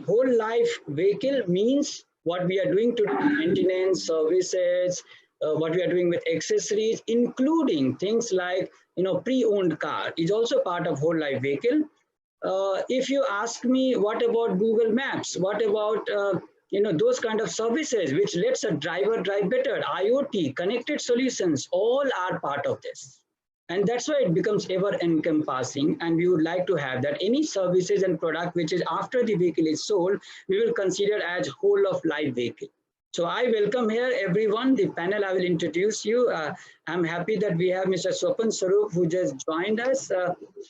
whole life vehicle means what we are doing to maintenance, services, what we are doing with accessories, including things like, pre-owned car is also part of whole life vehicle. If you ask me, what about Google Maps? What about, those kind of services which lets a driver drive better? IoT, connected solutions, all are part of this. And that's why it becomes ever encompassing. And we would like to have that any services and product which is after the vehicle is sold, we will consider as whole of life vehicle. So I welcome here everyone, the panel. I will introduce you. I'm happy that we have Mr. Swapan Sarup who just joined us.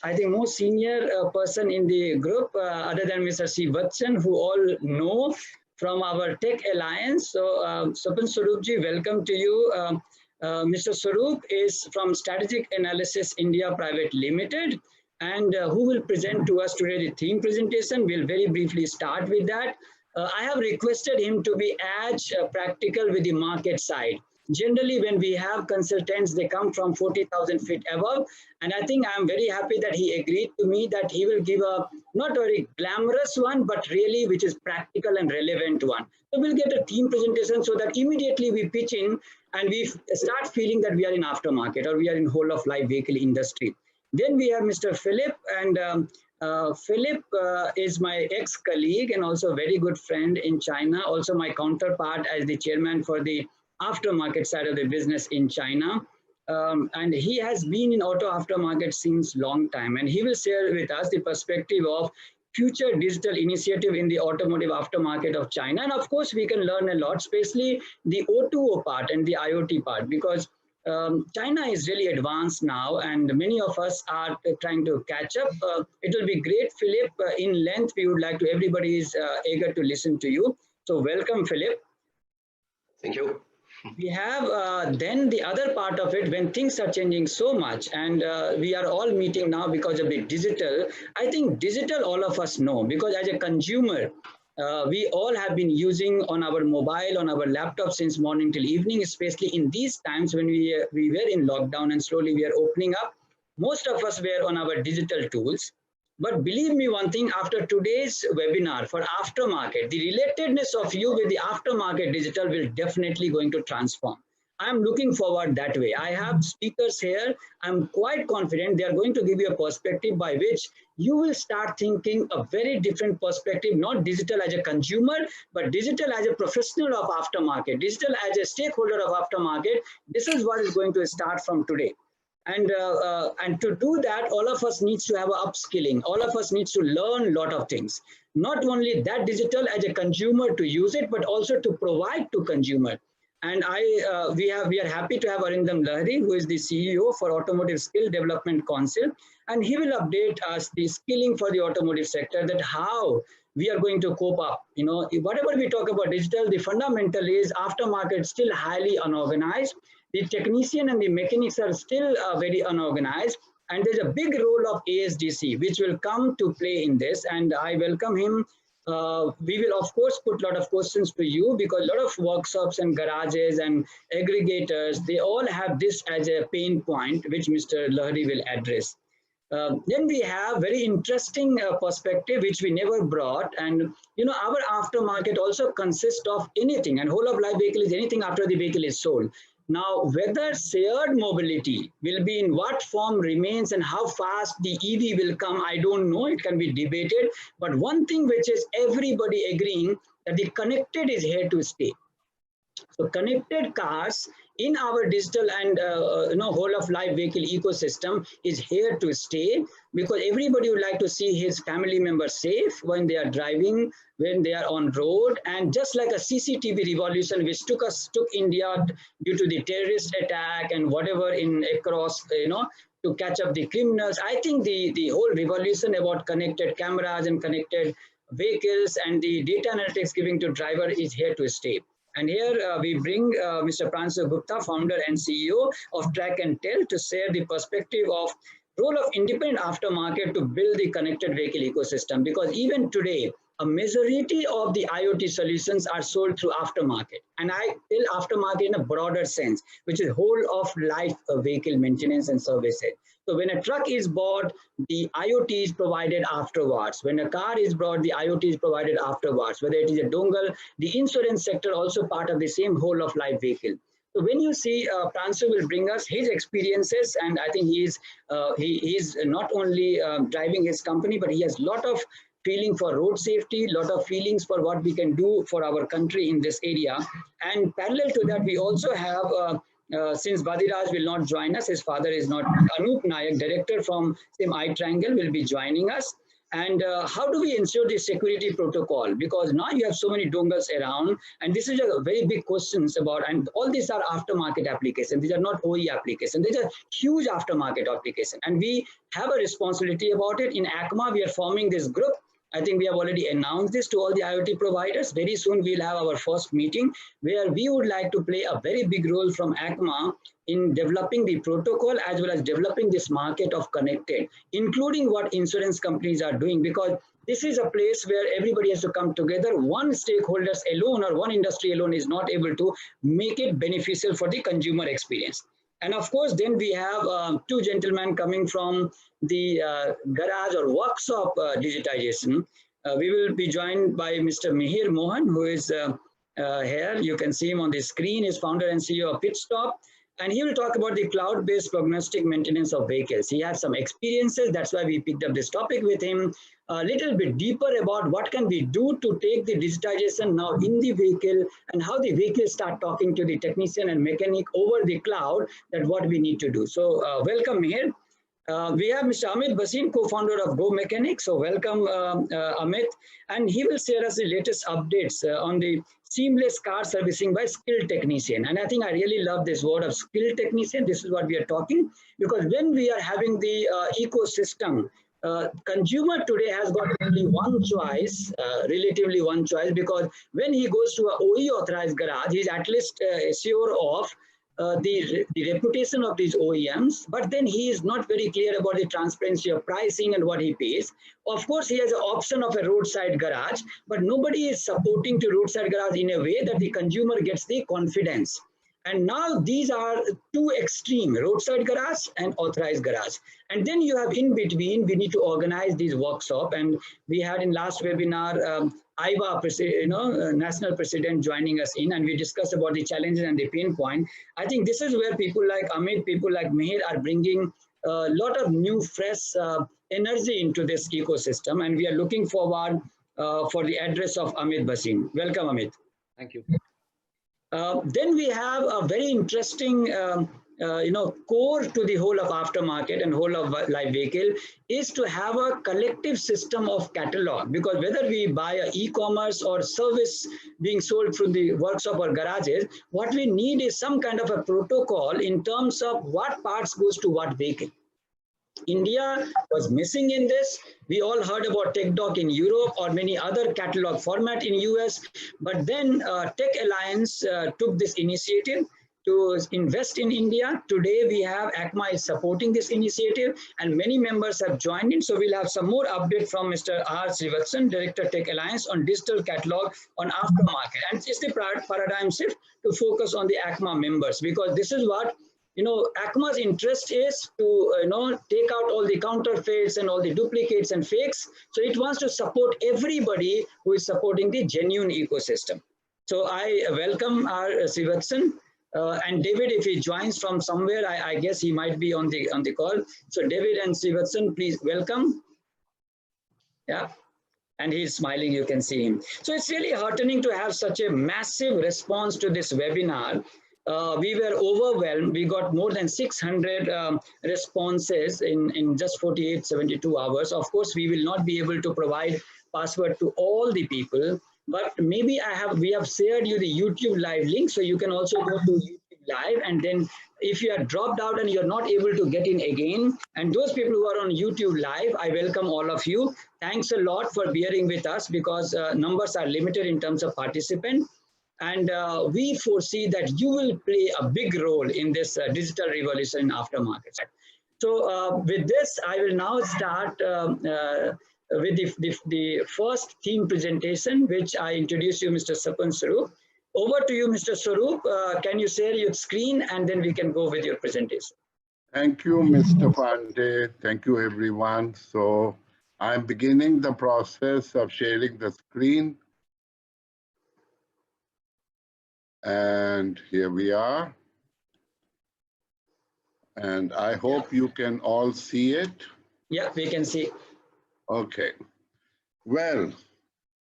I think most senior person in the group other than Mr. C. Bachchan, who all know from our TechAlliance. So Swapan Sarupji, welcome to you. Mr. Sarup is from Strategic Analysis India Private Limited, and who will present to us today the theme presentation. We'll very briefly start with that. I have requested him to be as practical with the market side. Generally, when we have consultants, they come from 40,000 feet above. And I think I'm very happy that he agreed to me that he will give a not very glamorous one, but really which is practical and relevant one. So we'll get a theme presentation so that immediately we pitch in and we start feeling that we are in aftermarket or we are in whole of life vehicle industry. Then we have Mr. Philip, and Philip is my ex-colleague and also a very good friend in China, also my counterpart as the chairman for the aftermarket side of the business in China. And he has been in auto aftermarket since long time, and he will share with us the perspective of future digital initiative in the automotive aftermarket of China. And of course, we can learn a lot, especially the O2O part and the IoT part, because China is really advanced now, and many of us are trying to catch up. It will be great, Philip. In length, we would like to, everybody is eager to listen to you. So welcome, Philip. Thank you. We have then the other part of it when things are changing so much, and we are all meeting now because of the digital. I think digital all of us know, because as a consumer, we all have been using on our mobile, on our laptop since morning till evening, especially in these times when we were in lockdown and slowly we are opening up. Most of us were on our digital tools. But believe me one thing, after today's webinar for aftermarket, the relatedness of you with the aftermarket digital will definitely going to transform. I'm looking forward that way. I have speakers here. I'm quite confident they are going to give you a perspective by which you will start thinking a very different perspective, not digital as a consumer, but digital as a professional of aftermarket, digital as a stakeholder of aftermarket. This is what is going to start from today. And to do that, all of us needs to have a upskilling. All of us needs to learn a lot of things. Not only that digital as a consumer to use it, but also to provide to consumer. And we are happy to have Arindam Lahiri, who is the CEO for Automotive Skill Development Council, and he will update us the skilling for the automotive sector, that how we are going to cope up. Whatever we talk about digital, the fundamental is aftermarket still highly unorganized. The technician and the mechanics are still very unorganized, and there's a big role of ASDC, which will come to play in this, and I welcome him. We will, of course, put a lot of questions to you, because a lot of workshops and garages and aggregators, they all have this as a pain point, which Mr. Lahiri will address. Then we have very interesting perspective, which we never brought. And, our aftermarket also consists of anything, and whole of life vehicle is anything after the vehicle is sold. Now, whether shared mobility will be in what form remains and how fast the EV will come, I don't know. It can be debated. But one thing which is everybody agreeing, that the connected is here to stay. So connected cars in our digital and whole of life vehicle ecosystem is here to stay, because everybody would like to see his family members safe when they are driving, when they are on road. And just like a CCTV revolution, which took India due to the terrorist attack and whatever across, to catch up the criminals. I think the whole revolution about connected cameras and connected vehicles and the data analytics giving to driver is here to stay. And here we bring Mr. Pransu Gupta, founder and CEO of TrackNTell, to share the perspective of role of independent aftermarket to build the connected vehicle ecosystem. Because even today, a majority of the IoT solutions are sold through aftermarket. And I tell aftermarket in a broader sense, which is whole of life vehicle maintenance and services. So when a truck is bought, the IoT is provided afterwards. When a car is bought, the IoT is provided afterwards. Whether it is a dongle, the insurance sector also part of the same whole of life vehicle. So when you see Pransu will bring us his experiences, and I think he is not only driving his company, but he has a lot of feeling for road safety, lot of feelings for what we can do for our country in this area. And parallel to that, we also have since Badiraj will not join us, his father is not, Anup Nayak, director from MD-Itriangle, will be joining us. And how do we ensure the security protocol? Because now you have so many dongles around, and this is a very big questions about, and all these are aftermarket applications. These are not OE applications. These are huge aftermarket applications. And we have a responsibility about it. In ACMA, we are forming this group. I think we have already announced this to all the IoT providers. Very soon we'll have our first meeting where we would like to play a very big role from ACMA in developing the protocol as well as developing this market of connected, including what insurance companies are doing, because this is a place where everybody has to come together. One stakeholders alone or one industry alone is not able to make it beneficial for the consumer experience. And of course, then we have two gentlemen coming from the garage or workshop digitization. We will be joined by Mr. Mihir Mohan, who is here. You can see him on the screen. He's founder and CEO of Pitstop. And he will talk about the cloud-based prognostic maintenance of vehicles. He has some experiences. That's why we picked up this topic with him. A little bit deeper about what can we do to take the digitization now in the vehicle and how the vehicle start talking to the technician and mechanic over the cloud, that what we need to do. So welcome here. We have Mr. Amit Bhasin, co-founder of GoMechanic. So welcome, Amit. And he will share us the latest updates on the seamless car servicing by skilled technician. And I think I really love this word of skilled technician. This is what we are talking, because when we are having the ecosystem, consumer today has got only one choice, relatively one choice, because when he goes to a OE authorized garage, he's at least sure of the reputation of these OEMs, but then he is not very clear about the transparency of pricing and what he pays. Of course, he has an option of a roadside garage, but nobody is supporting to roadside garage in a way that the consumer gets the confidence. And now these are two extreme, roadside garage and authorized garage. And then you have in between, we need to organize these workshop. And we had in last webinar, IVA, national president joining us in, and we discussed about the challenges and the pain point. I think this is where people like Amit, people like Mihir are bringing a lot of new, fresh energy into this ecosystem. And we are looking forward for the address of Amit Bhasin. Welcome, Amit. Thank you. Then we have a very interesting, core to the whole of aftermarket and whole of life vehicle is to have a collective system of catalog, because whether we buy a e-commerce or service being sold through the workshop or garages, what we need is some kind of a protocol in terms of what parts goes to what vehicle. India was missing in this. We all heard about TechDoc in Europe or many other catalog format in US, but then TechAlliance took this initiative to invest in India. Today we have ACMA is supporting this initiative and many members have joined in. So we'll have some more update from Mr. R. Srivatsan, Director TechAlliance on digital catalog on aftermarket. And it's the paradigm shift to focus on the ACMA members, because this is what ACMA's interest is to, take out all the counterfeits and all the duplicates and fakes. So it wants to support everybody who is supporting the genuine ecosystem. So I welcome our Srivatsan and David, if he joins from somewhere, I guess he might be on the call. So David and Srivatsan, please welcome. Yeah. And he's smiling, you can see him. So it's really heartening to have such a massive response to this webinar. We were overwhelmed. We got more than 600 responses in just 48, 72 hours. Of course, we will not be able to provide password to all the people, but maybe we have shared you the YouTube live link, so you can also go to YouTube live, and then if you are dropped out and you're not able to get in again, and those people who are on YouTube live, I welcome all of you. Thanks a lot for bearing with us, because numbers are limited in terms of participants. And we foresee that you will play a big role in this digital revolution in aftermarket. So with this, I will now start with the first theme presentation, which I introduce you, Mr. Sapan Swarup. Over to you, Mr. Swarup. Can you share your screen, and then we can go with your presentation. Thank you, Mr. Pandey. Thank you, everyone. So I'm beginning the process of sharing the screen. And here we are. And I hope you can all see it. Yeah, we can see. Okay. Well,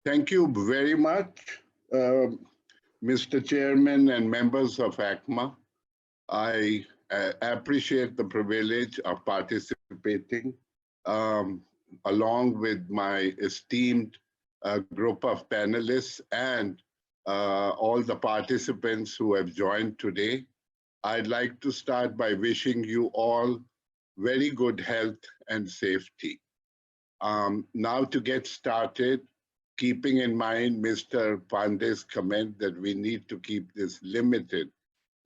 thank you very much, Mr. Chairman and members of ACMA. I appreciate the privilege of participating along with my esteemed group of panelists and all the participants who have joined today. I'd like to start by wishing you all very good health and safety. Now to get started, keeping in mind Mr. Pandey's comment that we need to keep this limited,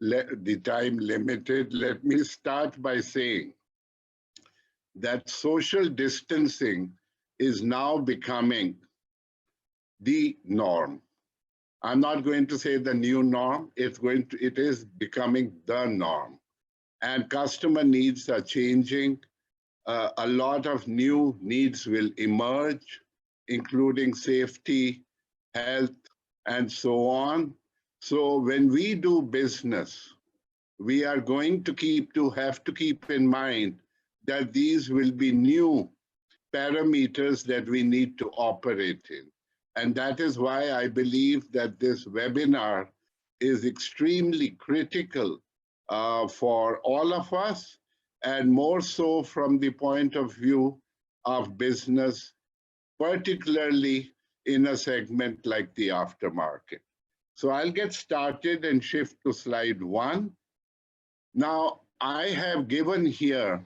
the time limited, let me start by saying that social distancing is now becoming the norm. I'm not going to say the new norm, it is becoming the norm. And customer needs are changing. A lot of new needs will emerge, including safety, health, and so on. So when we do business, we are going to have to keep in mind that these will be new parameters that we need to operate in. And that is why I believe that this webinar is extremely critical for all of us, and more so from the point of view of business, particularly in a segment like the aftermarket. So I'll get started and shift to slide 1. Now, I have given here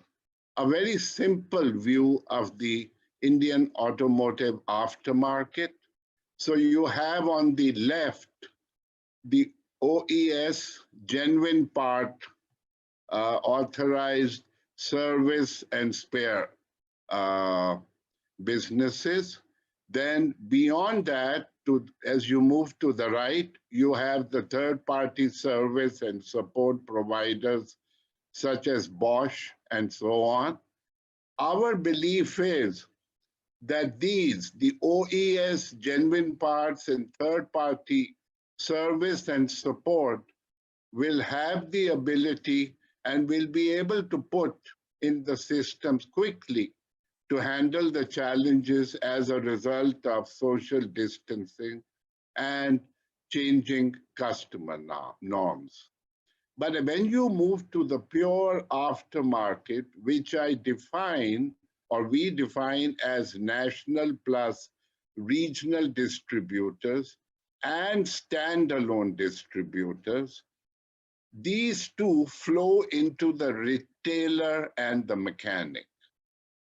a very simple view of the Indian automotive aftermarket. So you have on the left the OES genuine part, authorized service and spare businesses. Then beyond that, as you move to the right, you have the third-party service and support providers such as Bosch and so on. Our belief is that the OES, genuine parts, and third-party service and support will have the ability and will be able to put in the systems quickly to handle the challenges as a result of social distancing and changing customer norms. But when you move to the pure aftermarket, which I define, or we define as national plus regional distributors and standalone distributors, these two flow into the retailer and the mechanic.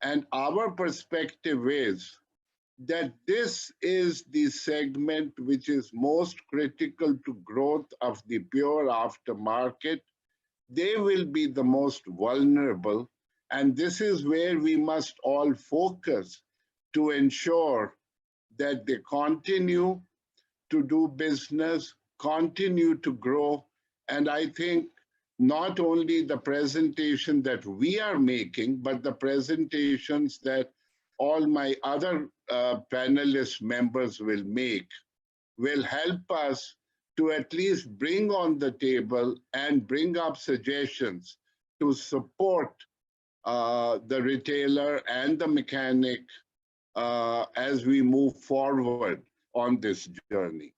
And our perspective is that this is the segment which is most critical to growth of the pure aftermarket. They will be the most vulnerable, and this is where we must all focus to ensure that they continue to do business, continue to grow. And I think not only the presentation that we are making, but the presentations that all my other panelist members will make will help us to at least bring on the table and bring up suggestions to support the retailer and the mechanic as we move forward on this journey.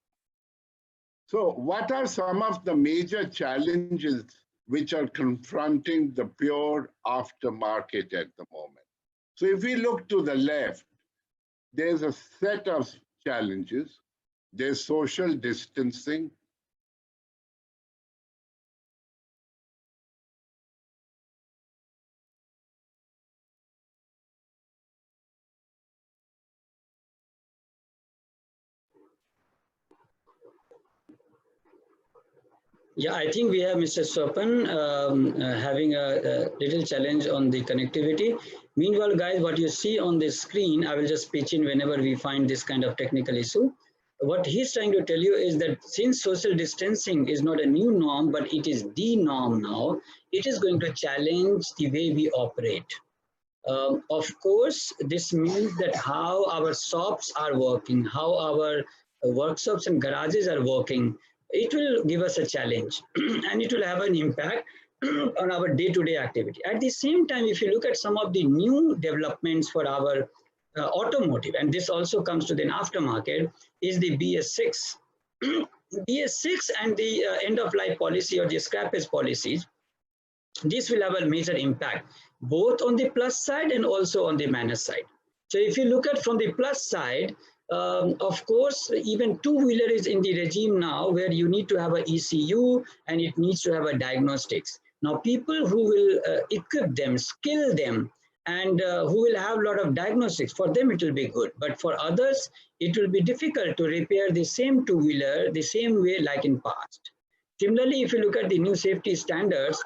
So what are some of the major challenges which are confronting the pure aftermarket at the moment? So if we look to the left, there's a set of challenges. There's social distancing. Yeah, I think we have Mr. Sopan having a little challenge on the connectivity. Meanwhile, guys, what you see on the screen, I will just pitch in whenever we find this kind of technical issue. what he's trying to tell you is that since social distancing is not a new norm, but it is the norm now, it is going to challenge the way we operate. Of course, this means that how our shops are working, how our workshops and garages are working, it will give us a challenge and it will have an impact on our day-to-day activity. At the same time, if you look at some of the new developments for our automotive, and this also comes to the aftermarket, is the BS6. BS6 and the end-of-life policy or the scrappage policies, this will have a major impact both on the plus side and also on the minus side. So if you look at from the plus side, of course, even two-wheeler is in the regime now where you need to have an ECU and it needs to have a diagnostics. Now, people who will equip them, skill them, and who will have a lot of diagnostics, for them it will be good. But for others, it will be difficult to repair the same two-wheeler the same way like in past. Similarly, if you look at the new safety standards,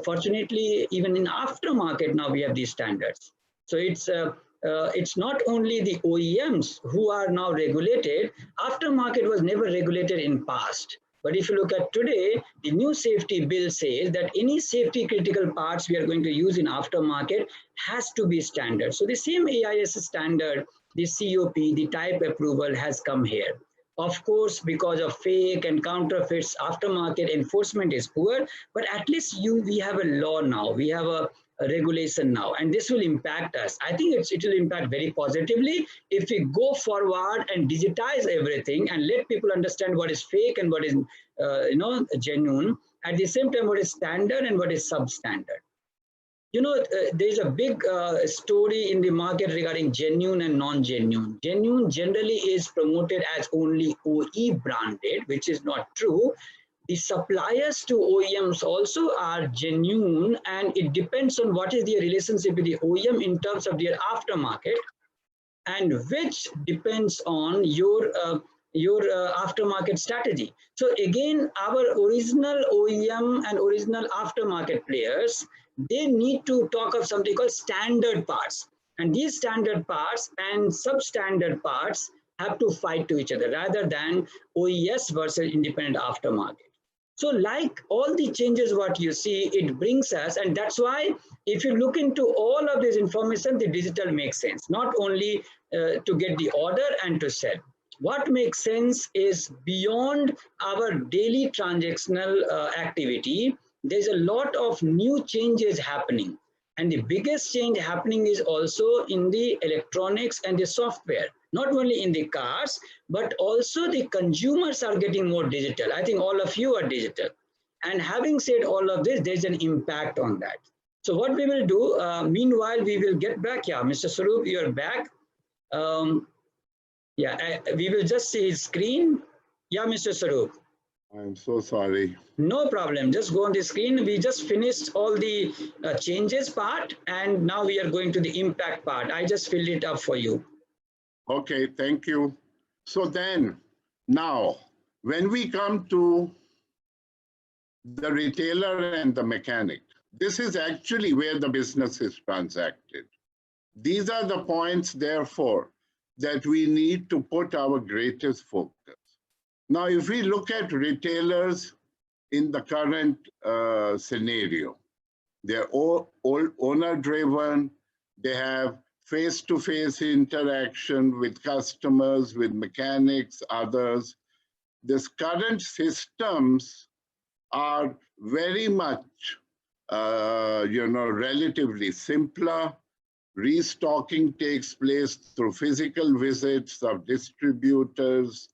fortunately, even in aftermarket now we have these standards. So it's not only the OEMs who are now regulated. Aftermarket was never regulated in past. But if you look at today, the new safety bill says that any safety critical parts we are going to use in aftermarket has to be standard. So the same AIS standard, the COP, the type approval has come here. Of course, because of fake and counterfeits, aftermarket enforcement is poor, but at least we have a law now, we have a regulation now, and this will impact us. I think it will impact very positively if we go forward and digitize everything and let people understand what is fake and what is genuine. At the same time, what is standard and what is substandard. There's a big story in the market regarding genuine and non-genuine. Genuine generally is promoted as only OE branded, which is not true. The suppliers to OEMs also are genuine, and it depends on what is the relationship with the OEM in terms of their aftermarket, and which depends on your aftermarket strategy. So again, our original OEM and original aftermarket players, they need to talk of something called standard parts. And these standard parts and substandard parts have to fight to each other rather than OES versus independent aftermarket. So like all the changes what you see, it brings us, and that's why if you look into all of this information, the digital makes sense, not only to get the order and to sell. What makes sense is beyond our daily transactional activity, there's a lot of new changes happening. And the biggest change happening is also in the electronics and the software, not only in the cars, but also the consumers are getting more digital. I think all of you are digital. And having said all of this, there's an impact on that. So what we will do, meanwhile, we will get back. Yeah, Mr. Sarup, you're back. We will just see his screen. Yeah, Mr. Sarup. I'm so sorry. No problem. Just go on the screen. We just finished all the changes part, and now we are going to the impact part. I just filled it up for you. Okay, thank you. So then, now, when we come to the retailer and the mechanic, this is actually where the business is transacted. These are the points, therefore, that we need to put our greatest focus. Now, if we look at retailers in the current scenario, they're all owner-driven, they have face-to-face interaction with customers, with mechanics, others. These current systems are very much, relatively simpler. Restocking takes place through physical visits of distributors,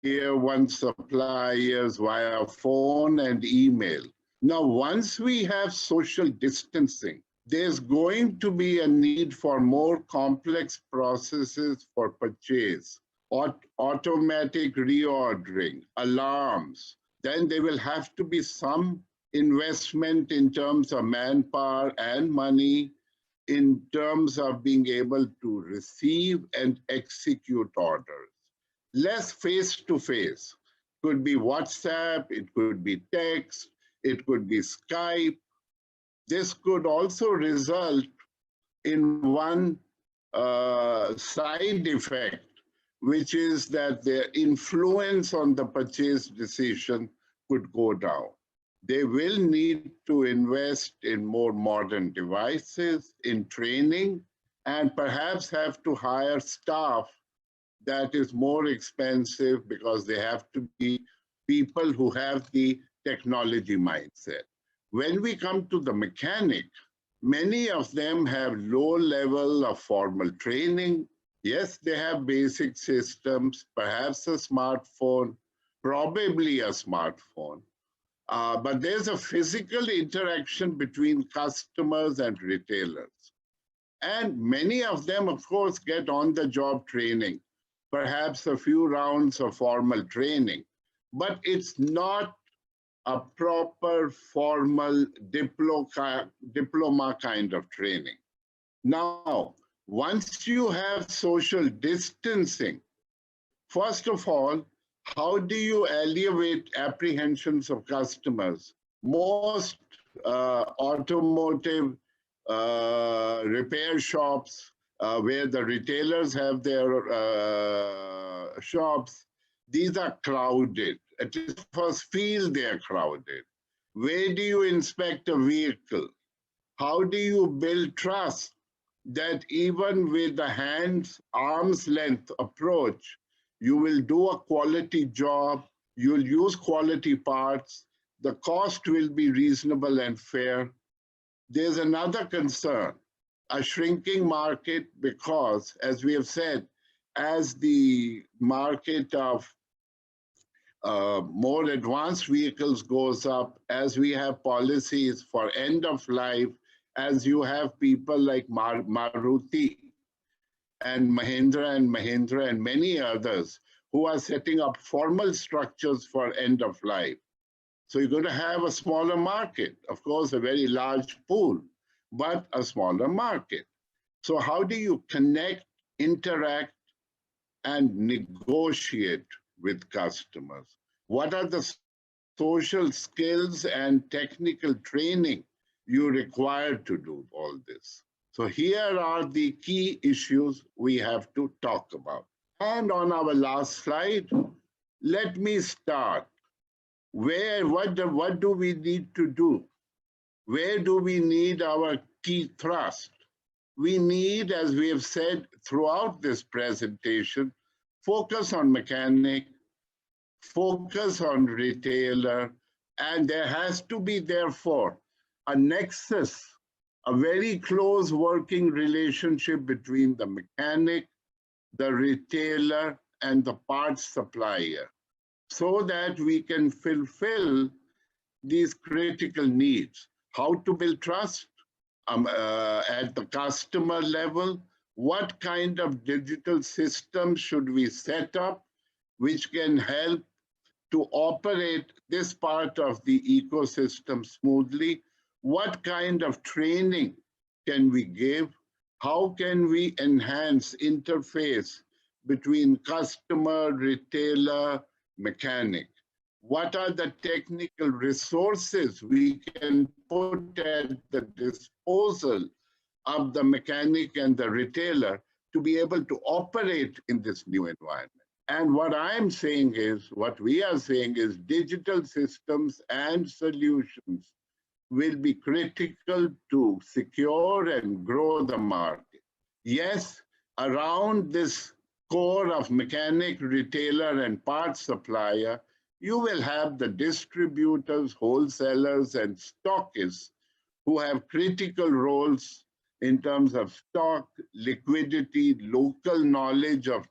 tier one suppliers via phone and email. Now, once we have social distancing, there's going to be a need for more complex processes for purchase, automatic reordering, alarms. Then there will have to be some investment in terms of manpower and money, in terms of being able to receive and execute orders. Less face-to-face. Could be WhatsApp, it could be text, it could be Skype. This could also result in one side effect, which is that their influence on the purchase decision could go down. They will need to invest in more modern devices, in training, and perhaps have to hire staff that is more expensive because they have to be people who have the technology mindset. When we come to the mechanic, many of them have low level of formal training. Yes, they have basic systems, perhaps a smartphone, probably a smartphone. But there's a physical interaction between customers and retailers. And many of them, of course, get on-the-job training, perhaps a few rounds of formal training, but it's not a proper formal diploma kind of training. Now, once you have social distancing, first of all, how do you alleviate apprehensions of customers? Most automotive repair shops where the retailers have their shops, these are crowded. At least first feel they're crowded. Where do you inspect a vehicle? How do you build trust that even with the arm's length approach, you will do a quality job, you'll use quality parts, the cost will be reasonable and fair. There's another concern, a shrinking market because, as we have said, as the market of more advanced vehicles goes up, as we have policies for end of life, as you have people like Maruti and Mahindra and many others who are setting up formal structures for end of life. So you're going to have a smaller market, of course, a very large pool, but a smaller market. So how do you connect, interact, and negotiate with customers? What are the social skills and technical training you require to do all this? So here are the key issues we have to talk about. And on our last slide, let me start. What do we need to do? Where do we need our key thrust? We need, as we have said throughout this presentation, focus on mechanic, focus on retailer, and there has to be, therefore, a nexus, a very close working relationship between the mechanic, the retailer, and the parts supplier, so that we can fulfill these critical needs. How to build trust at the customer level? What kind of digital systems should we set up which can help to operate this part of the ecosystem smoothly? What kind of training can we give? How can we enhance interface between customer, retailer, mechanic? What are the technical resources we can put at the disposal of the mechanic and the retailer to be able to operate in this new environment? And what I'm saying is, what we are saying is digital systems and solutions will be critical to secure and grow the market. Yes, around this core of mechanic, retailer, and parts supplier, you will have the distributors, wholesalers, and stockists who have critical roles in terms of stock, liquidity, local knowledge of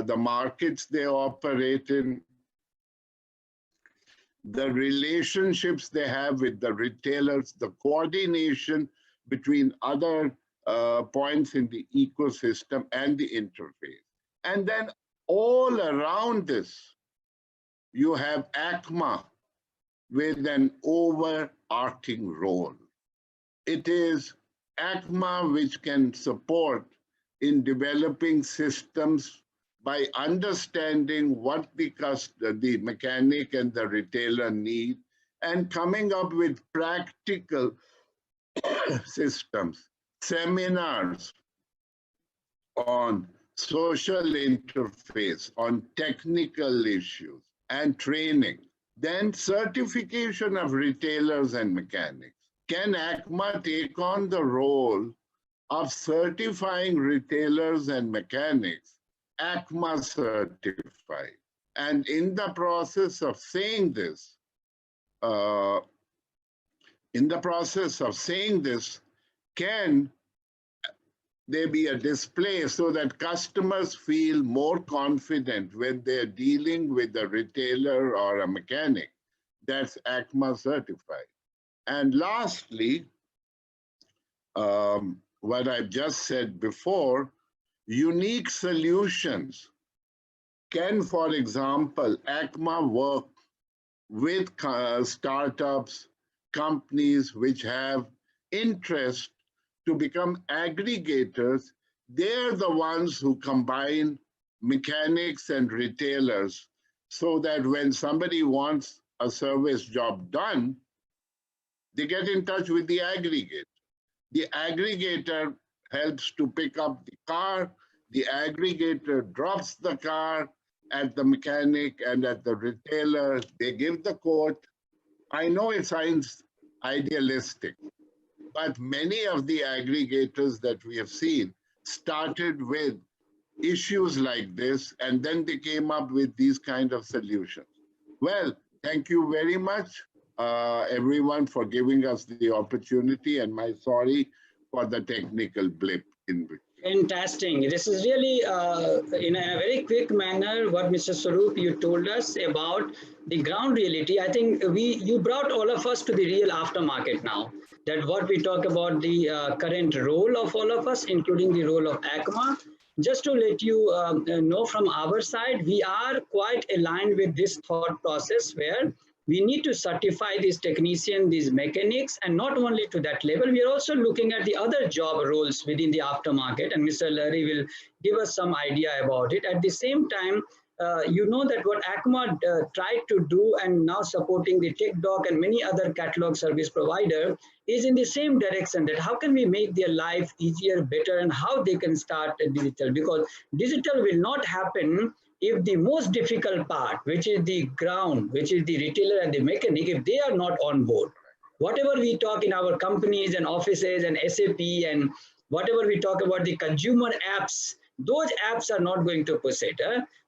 the markets they operate in, the relationships they have with the retailers, the coordination between other points in the ecosystem and the interface. And then all around this, you have ACMA with an overarching role. It is ACMA which can support in developing systems by understanding what the mechanic and the retailer need and coming up with practical systems, seminars on social interface on technical issues, and training. Then certification of retailers and mechanics. Can ACMA take on the role of certifying retailers and mechanics, ACMA certified? And in the process of saying this, can there be a display so that customers feel more confident when they're dealing with a retailer or a mechanic that's ACMA certified? And lastly, what I've just said before, unique solutions. Can, for example, ACMA work with startups, companies which have interest to become aggregators? They're the ones who combine mechanics and retailers so that when somebody wants a service job done, they get in touch with the aggregator. The aggregator helps to pick up the car. The aggregator drops the car at the mechanic and at the retailer. They give the quote. I know it sounds idealistic, but many of the aggregators that we have seen started with issues like this, and then they came up with these kind of solutions. Well, thank you very much, everyone, for giving us the opportunity, and my sorry for the technical blip in between. Fantastic. This is really, in a very quick manner, what Mr. Swaroop, you told us about the ground reality. I think you brought all of us to the real aftermarket now. That what we talk about the current role of all of us, including the role of ACMA. Just to let you know from our side, we are quite aligned with this thought process where we need to certify these technicians, these mechanics, and not only to that level, we are also looking at the other job roles within the aftermarket, and Mr. Larry will give us some idea about it. At the same time, you know that what ACMA tried to do and now supporting the TechDoc and many other catalog service provider is in the same direction, that how can we make their life easier, better, and how they can start digital, because digital will not happen if the most difficult part, which is the ground, which is the retailer and the mechanic, if they are not on board. Whatever we talk in our companies and offices and SAP and whatever we talk about the consumer apps, those apps are not going to push it.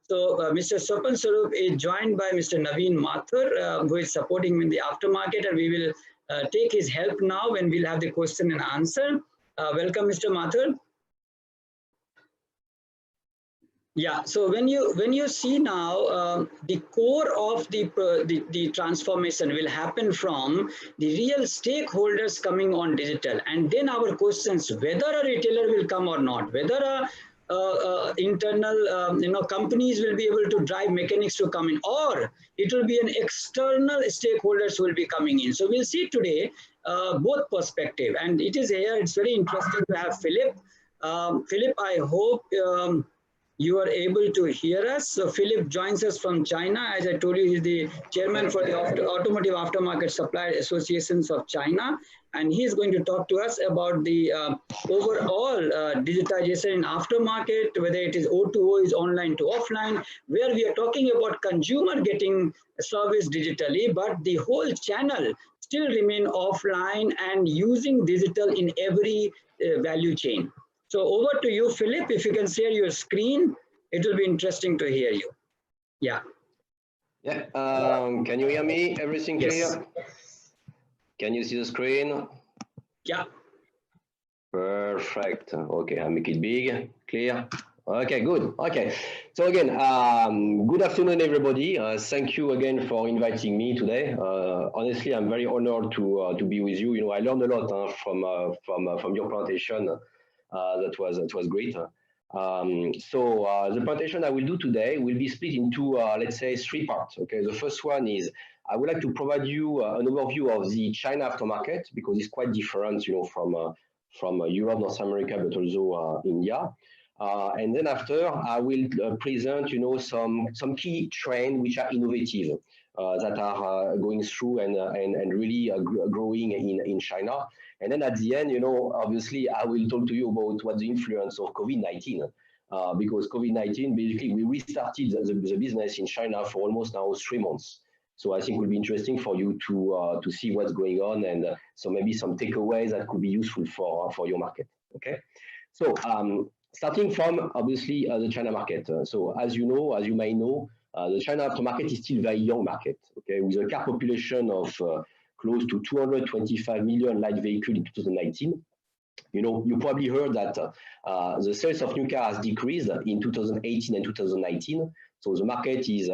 So Mr. Swapan Swaroop is joined by Mr. Naveen Mathur, who is supporting him in the aftermarket, and we will take his help now when we'll have the question and answer. Welcome, Mr. Mathur. Yeah, so when you see now the core of the transformation will happen from the real stakeholders coming on digital, and then our questions whether a retailer will come or not, whether internal companies will be able to drive mechanics to come in, or it will be an external stakeholders who will be coming in. So we'll see today both perspective, and it is here. It's very interesting to have Philip. Philip, I hope you are able to hear us. So Philip joins us from China. As I told you, he's the chairman for the Automotive Aftermarket Supplier Associations of China. And he's going to talk to us about the overall digitization in aftermarket, whether it is O2O, is online to offline, where we are talking about consumer getting service digitally, but the whole channel still remain offline and using digital in every value chain. So over to you, Philip. If you can share your screen, it will be interesting to hear you. Yeah. Yeah. Can you hear me? Everything clear? Yes. Can you see the screen? Yeah. Perfect. Okay, I'll make it big, clear. Okay, good. Okay. So again, good afternoon, everybody. Thank you again for inviting me today. Honestly, I'm very honored to be with you. You know, I learned a lot from your presentation. That was great. So the presentation I will do today will be split into, let's say, 3 parts. Okay, the first one is I would like to provide you an overview of the China aftermarket, because it's quite different, you know, from Europe, North America, but also India. And then after, I will present, you know, some key trends which are innovative, that are going through and really growing in China. And then at the end, you know, obviously, I will talk to you about what the influence of COVID-19 because COVID-19, basically, we restarted the business in China for almost now 3 months. So I think it will be interesting for you to see what's going on, and so maybe some takeaways that could be useful for your market. Okay, so starting from obviously the China market. So as you know, as you may know, the China aftermarket is still a very young market. Okay, with a car population of close to 225 million light vehicles in 2019. You know, you probably heard that the sales of new cars decreased in 2018 and 2019. So the market is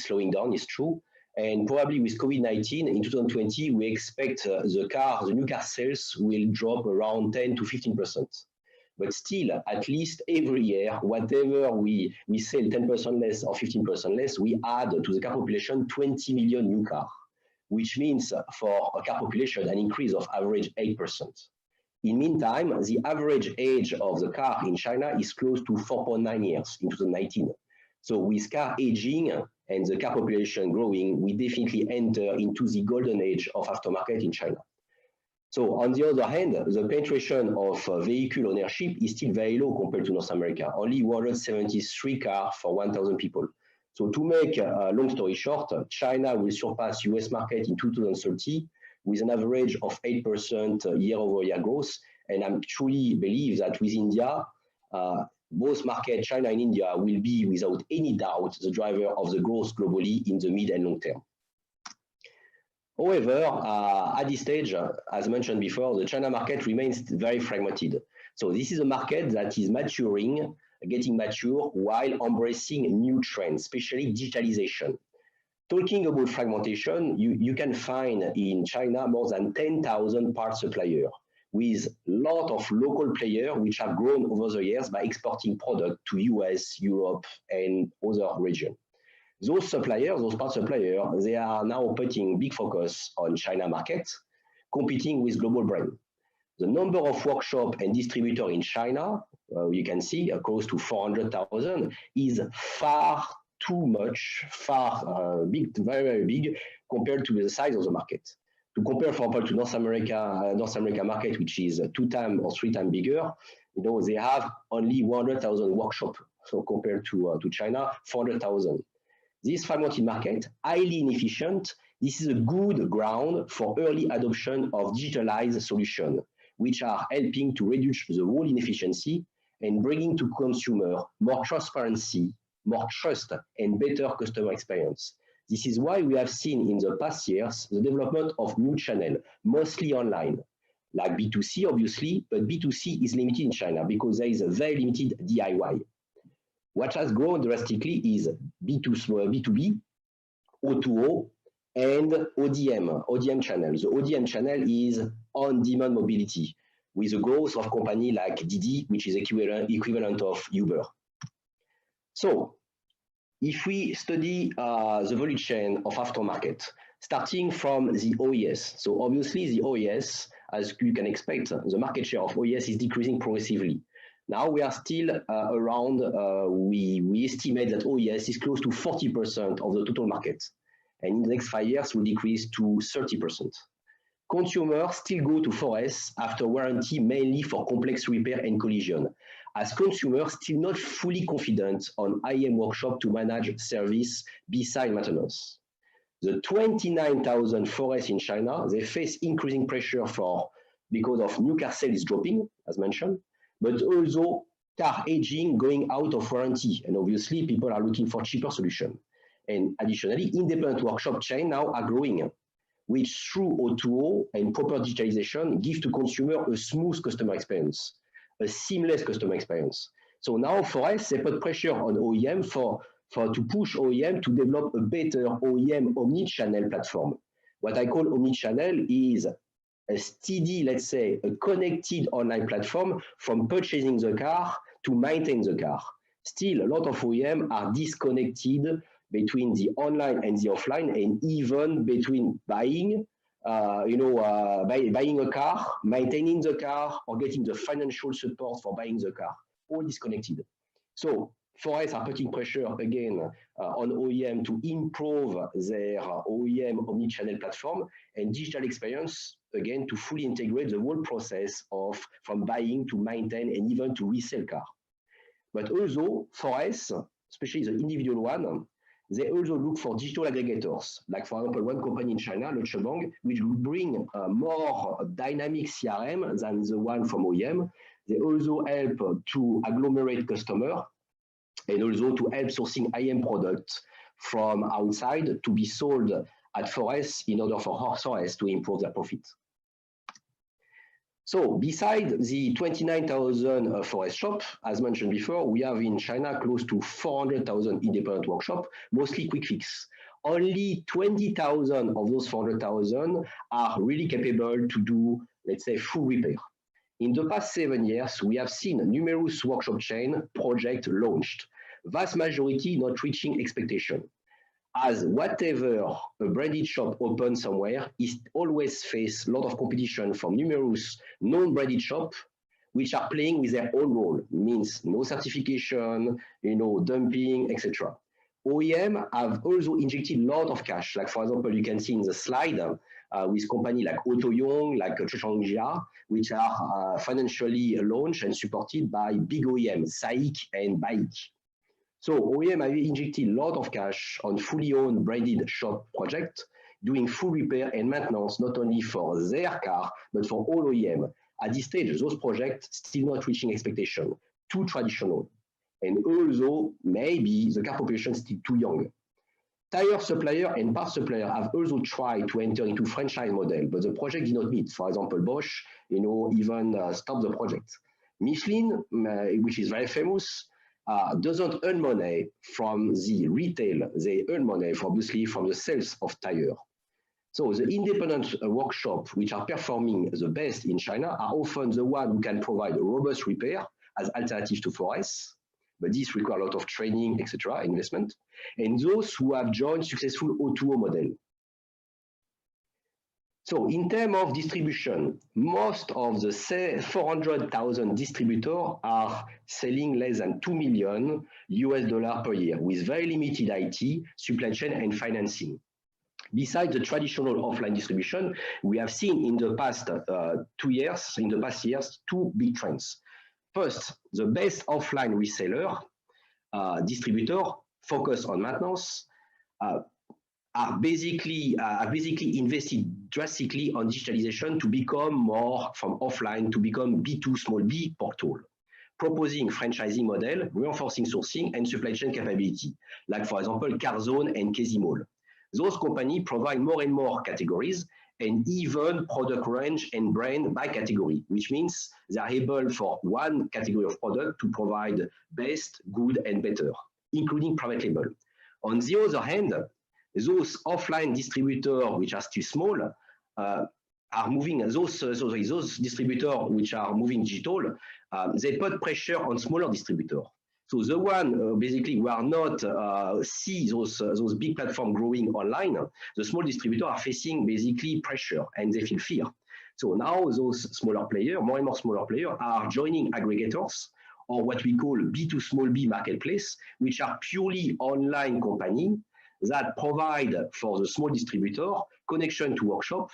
slowing down. It's true. And probably with COVID-19 in 2020, we expect the new car sales will drop around 10 to 15%. But still, at least every year, whatever we sell 10% less or 15% less, we add to the car population 20 million new cars, which means for a car population, an increase of average 8%. In meantime, the average age of the car in China is close to 4.9 years in 2019. So with car aging and the car population growing, we definitely enter into the golden age of aftermarket in China. So on the other hand, the penetration of vehicle ownership is still very low compared to North America, only 173 cars for 1,000 people. So to make a long story short, China will surpass US market in 2030 with an average of 8% year-over-year growth. And I truly believe that with India, both markets, China and India, will be without any doubt the driver of the growth globally in the mid and long term. However, at this stage, as mentioned before, the China market remains very fragmented. So this is a market that is maturing, getting mature, while embracing new trends, especially digitalization. Talking about fragmentation, you can find in China more than 10,000 parts suppliers, with a lot of local players which have grown over the years by exporting product to US, Europe, and other regions. Those suppliers, those parts suppliers, they are now putting big focus on China market, competing with global brands. The number of workshops and distributors in China, you can see close to 400,000, is far too much, big, very, very big compared to the size of the market. To compare, for example, to North America market, which is 2 times or 3 times bigger, you know, they have only 100,000 workshops. So compared to China, 400,000. This fragmented market, highly inefficient, this is a good ground for early adoption of digitalized solutions, which are helping to reduce the whole inefficiency and bringing to consumer more transparency, more trust, and better customer experience. This is why we have seen in the past years the development of new channels, mostly online, like B2C, obviously, but B2C is limited in China because there is a very limited DIY. What has grown drastically is B2B, O2O, and ODM channels. The ODM channel is on-demand mobility, with the growth of companies like Didi, which is equivalent of Uber. So, if we study the value chain of aftermarket, starting from the OES, so obviously the OES, as you can expect, the market share of OES is decreasing progressively. Now we are still around, we estimate that OES is close to 40% of the total market. And in the next 5 years, will decrease to 30%. Consumers still go to 4S after warranty, mainly for complex repair and collision, as consumers still not fully confident on IM workshop to manage service beside maintenance. The 29,000 4S in China, they face increasing pressure because of new car sales dropping, as mentioned, but also car aging going out of warranty. And obviously, people are looking for cheaper solutions. And additionally, independent workshop chains now are growing, which through O2O and proper digitalization give to consumer a smooth customer experience, a seamless customer experience. So now for us, they put pressure on OEM to push OEM to develop a better OEM omni-channel platform. What I call omni-channel is a steady, let's say, a connected online platform from purchasing the car to maintain the car. Still, a lot of OEM are disconnected between the online and the offline, and even between buying a car, maintaining the car, or getting the financial support for buying the car, all disconnected. So 4S are putting pressure again on OEM to improve their OEM omni-channel platform and digital experience, again, to fully integrate the whole process from buying to maintain and even to resell car. But also for us, especially the individual one, they also look for digital aggregators, like for example, one company in China, Bank, which will bring more dynamic CRM than the one from OEM. They also help to agglomerate customer and also to help sourcing IM products from outside to be sold at Forest in order for Forest to improve their profit. So beside the 29,000 Forest shop, as mentioned before, we have in China close to 400,000 independent workshops, mostly quick fix. Only 20,000 of those 400,000 are really capable to do, let's say, full repair. In the past 7 years, we have seen numerous workshop chain projects launched, vast majority not reaching expectation. As whatever a branded shop opens somewhere, it always face a lot of competition from numerous non-branded shops, which are playing with their own role, means no certification, dumping, etc. OEM have also injected a lot of cash, like for example, you can see in the slide with companies like Autoyong, like Chairman-Aftermarket, which are financially launched and supported by big OEM, SAIC and BAIC. So OEM have injected a lot of cash on fully owned branded shop projects, doing full repair and maintenance, not only for their car, but for all OEM. At this stage, those projects still not reaching expectation, too traditional. And also, maybe the car population is still too young. Tire supplier and part supplier have also tried to enter into franchise model, but the project did not meet. For example, Bosch, even stopped the project. Michelin, which is very famous, doesn't earn money from the retail. They earn money, obviously, from the sales of tire. So the independent workshops, which are performing the best in China, are often the one who can provide a robust repair as alternative to Forest. But this requires a lot of training, etc., investment. And those who have joined successful O2O model. So in terms of distribution, most of the 400,000 distributors are selling less than $2 million per year with very limited IT, supply chain, and financing. Besides the traditional offline distribution, we have seen in the past 2 years, two big trends. First, the best offline reseller, distributor focused on maintenance, have basically invested drastically on digitalization to become more from offline to become B2 small b portal, proposing franchising model, reinforcing sourcing and supply chain capability, like for example, Carzone and Kesimol. Those companies provide more and more categories and even product range and brand by category, which means they are able for one category of product to provide best, good, and better, including private label. On the other hand, those offline distributors, which are still small, are moving, those distributors which are moving digital, they put pressure on smaller distributors. So the one basically who are not see those big platforms growing online, the small distributors are facing basically pressure and they feel fear. So now those smaller players, more and more smaller players, are joining aggregators or what we call B2 small b marketplace, which are purely online companies that provide for the small distributor connection to workshop,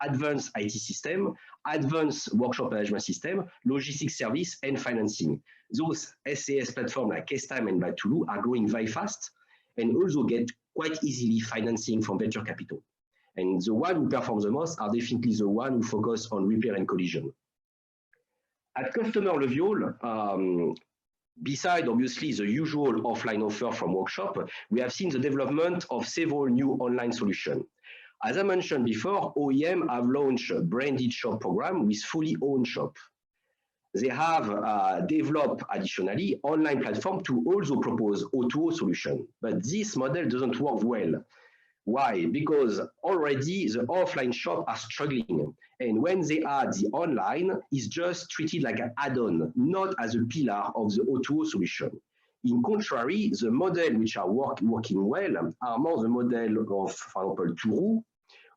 advanced IT system, advanced workshop management system, logistics service, and financing. Those SAS platforms like Castime and Batulu are growing very fast and also get quite easily financing from venture capital. And the one who performs the most are definitely the one who focus on repair and collision. At customer level, beside obviously the usual offline offer from workshop, we have seen the development of several new online solutions. As I mentioned before, OEM have launched a branded shop program with fully owned shop. They have developed additionally online platform to also propose O2O solution, but this model doesn't work well. Why? Because already the offline shop are struggling, and when they add the online, it's just treated like an add-on, not as a pillar of the O2O solution. In contrary, the model which are working well are more the model of, for example, Turu,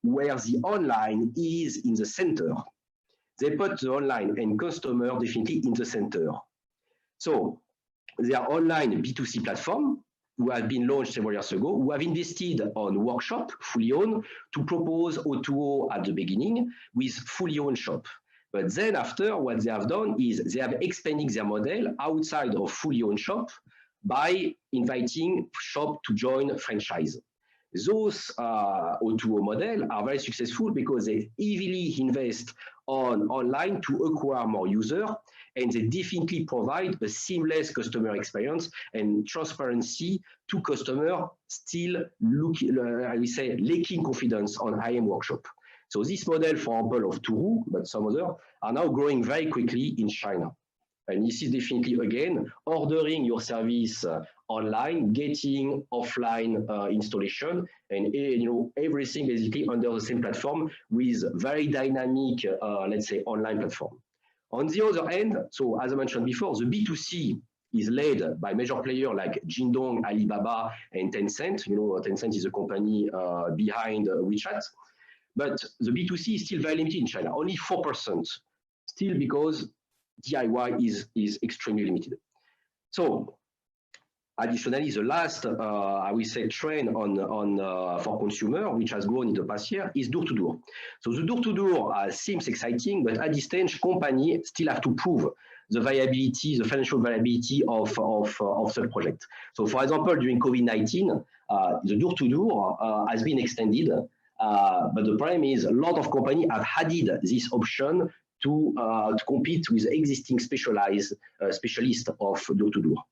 where the online is in the center. They put the online and customer definitely in the center. So they are online B2C platform who have been launched several years ago, who have invested on workshop, fully owned, to propose O2O at the beginning with fully owned shop. But then after, what they have done is they have expanding their model outside of fully owned shop by inviting shop to join franchise. Those O2O model are very successful because they heavily invest on online to acquire more users, and they definitely provide a seamless customer experience and transparency to customer still lacking confidence on IM workshop. So this model, for example, of Turu, but some other, are now growing very quickly in China. And this is definitely, again, ordering your service online, getting offline installation, and everything basically under the same platform with very dynamic, let's say, online platform. On the other hand, so as I mentioned before, the B2C is led by major players like Jingdong, Alibaba, and Tencent. Tencent is a company behind WeChat. But the B2C is still very limited in China, only 4%, still because DIY is extremely limited. So additionally, the last, I will say, trend for consumer, which has grown in the past year, is door-to-door. So the door-to-door seems exciting, but at this stage, companies still have to prove the viability, the financial viability of such project. So for example, during COVID-19, the door-to-door has been extended, but the problem is a lot of companies have added this option to compete with existing specialists of door-to-door.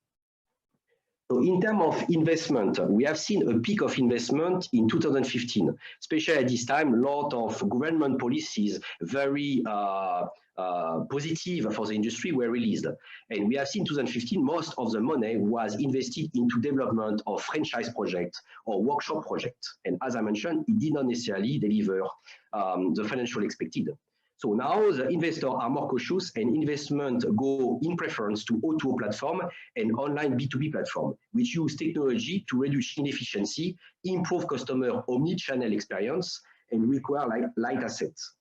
So in terms of investment, we have seen a peak of investment in 2015, especially at this time, a lot of government policies, very positive for the industry, were released. And we have seen 2015, most of the money was invested into development of franchise projects or workshop projects. And as I mentioned, it did not necessarily deliver the financial expected. So now the investors are more cautious and investment go in preference to O2O platform and online B2B platform, which use technology to reduce inefficiency, improve customer omni-channel experience, and require light assets.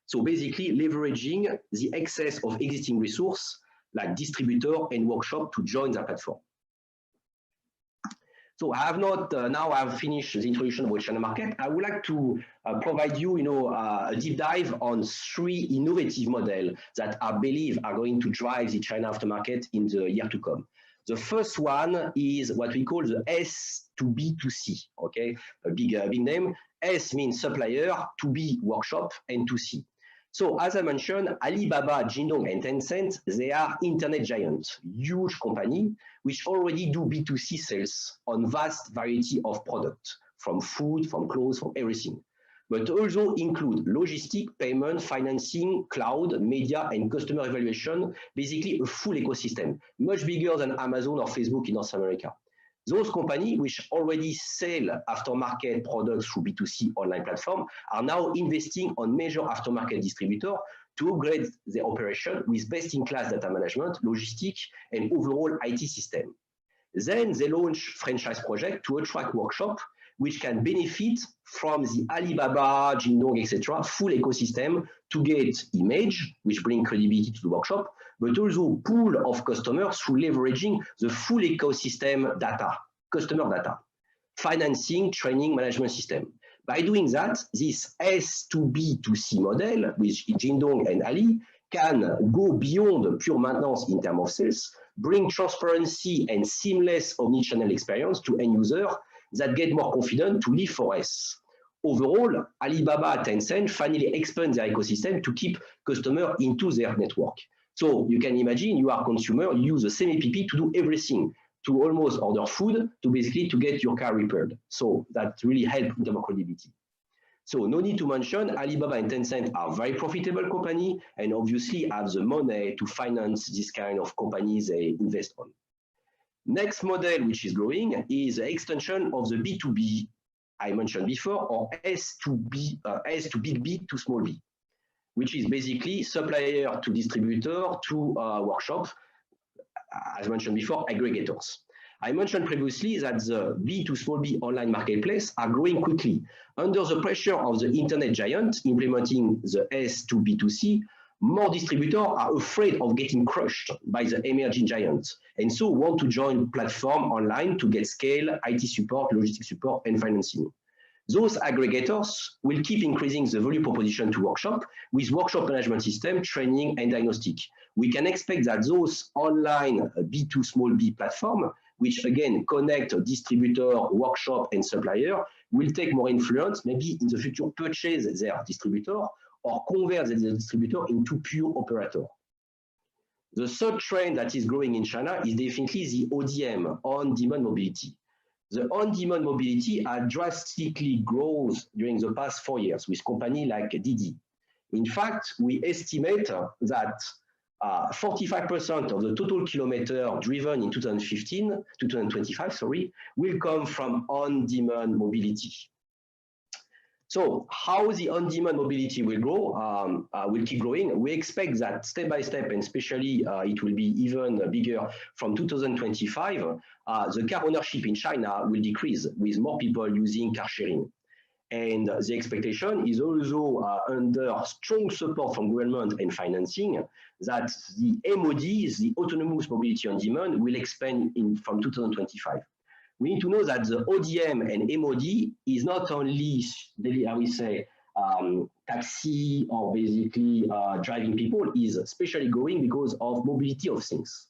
So basically leveraging the excess of existing resource like distributor and workshop to join the platform. So I have not, now I've finished the introduction about China market. I would like to provide you, a deep dive on 3 innovative models that I believe are going to drive the China aftermarket in the year to come. The first one is what we call the S2B2C, okay? A big name. S means supplier, 2B workshop, and 2C. So as I mentioned, Alibaba, Jingdong, and Tencent, they are internet giants, huge company, which already do B2C sales on vast variety of products, from food, from clothes, from everything. But also include logistic, payment, financing, cloud, media, and customer evaluation, basically a full ecosystem, much bigger than Amazon or Facebook in North America. Those companies which already sell aftermarket products through B2C online platform are now investing on major aftermarket distributors to upgrade their operation with best-in-class data management, logistics, and overall IT system. Then they launch franchise project to attract workshops which can benefit from the Alibaba, Jingdong, etc. full ecosystem to get image, which bring credibility to the workshop, but also pool of customers through leveraging the full ecosystem data, customer data, financing, training, management system. By doing that, this S2B2C model with Jingdong and Ali can go beyond pure maintenance in terms of sales, bring transparency and seamless omnichannel experience to end users that get more confident to live for us. Overall, Alibaba, Tencent finally expand their ecosystem to keep customers into their network. So you can imagine you are a consumer, you use the same app to do everything, to almost order food, to basically to get your car repaired. So that really helps in terms of credibility. So no need to mention, Alibaba and Tencent are very profitable company and obviously have the money to finance this kind of companies they invest on. Next model, which is growing, is the extension of the B2B I mentioned before, or S to big B to small b, which is basically supplier to distributor to workshop, as mentioned before, aggregators. I mentioned previously that the B to small b online marketplace are growing quickly. Under the pressure of the internet giant implementing the S to B2C, more distributors are afraid of getting crushed by the emerging giants, and so want to join platform online to get scale, IT support, logistics support, and financing. Those aggregators will keep increasing the value proposition to workshop with workshop management system, training, and diagnostic. We can expect that those online B2 small b platform, which again connect a distributor, workshop, and supplier, will take more influence, maybe in the future purchase their distributor or convert the distributor into pure operator. The third trend that is growing in China is definitely the ODM, on-demand mobility. The on-demand mobility has drastically grown during the past 4 years with companies like Didi. In fact, we estimate that 45% of the total kilometer driven in 2025, will come from on-demand mobility. So how the on-demand mobility will grow, will keep growing. We expect that step by step, and especially it will be even bigger from 2025, the car ownership in China will decrease with more people using car sharing. And the expectation is also under strong support from government and financing that the MOD, the autonomous mobility on demand, will expand from 2025. We need to know that the ODM and MOD is not only, I will say, taxi or basically driving people, is especially growing because of mobility of things.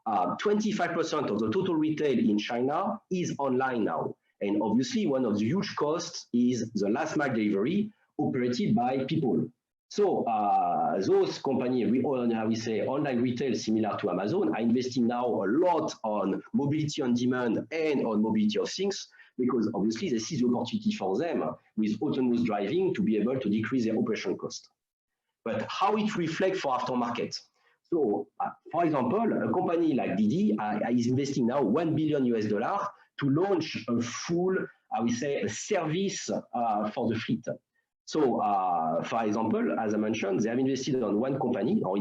25% of the total retail in China is online now. And obviously, one of the huge costs is the last mile delivery operated by people. So those companies, we say online retail similar to Amazon, are investing now a lot on mobility on demand and on mobility of things, because obviously they see the opportunity for them with autonomous driving to be able to decrease their operation cost. But how it reflects for aftermarket? So, for example, a company like Didi is investing now $1 billion to launch a full, I would say, a service for the fleet. So, for example, as I mentioned, they have invested on one company, or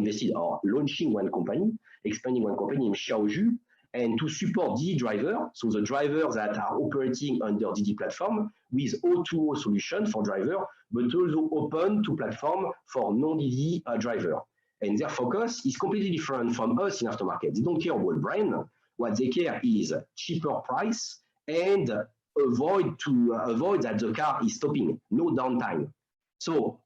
launching one company, expanding one company in Xiaoju, and to support Didi driver, so the drivers that are operating under Didi platform with O2O solution for driver, but also open to platform for non-Didi driver. And their focus is completely different from us in aftermarket. They don't care about brand. What they care is cheaper price and avoid that the car is stopping, no downtime. So,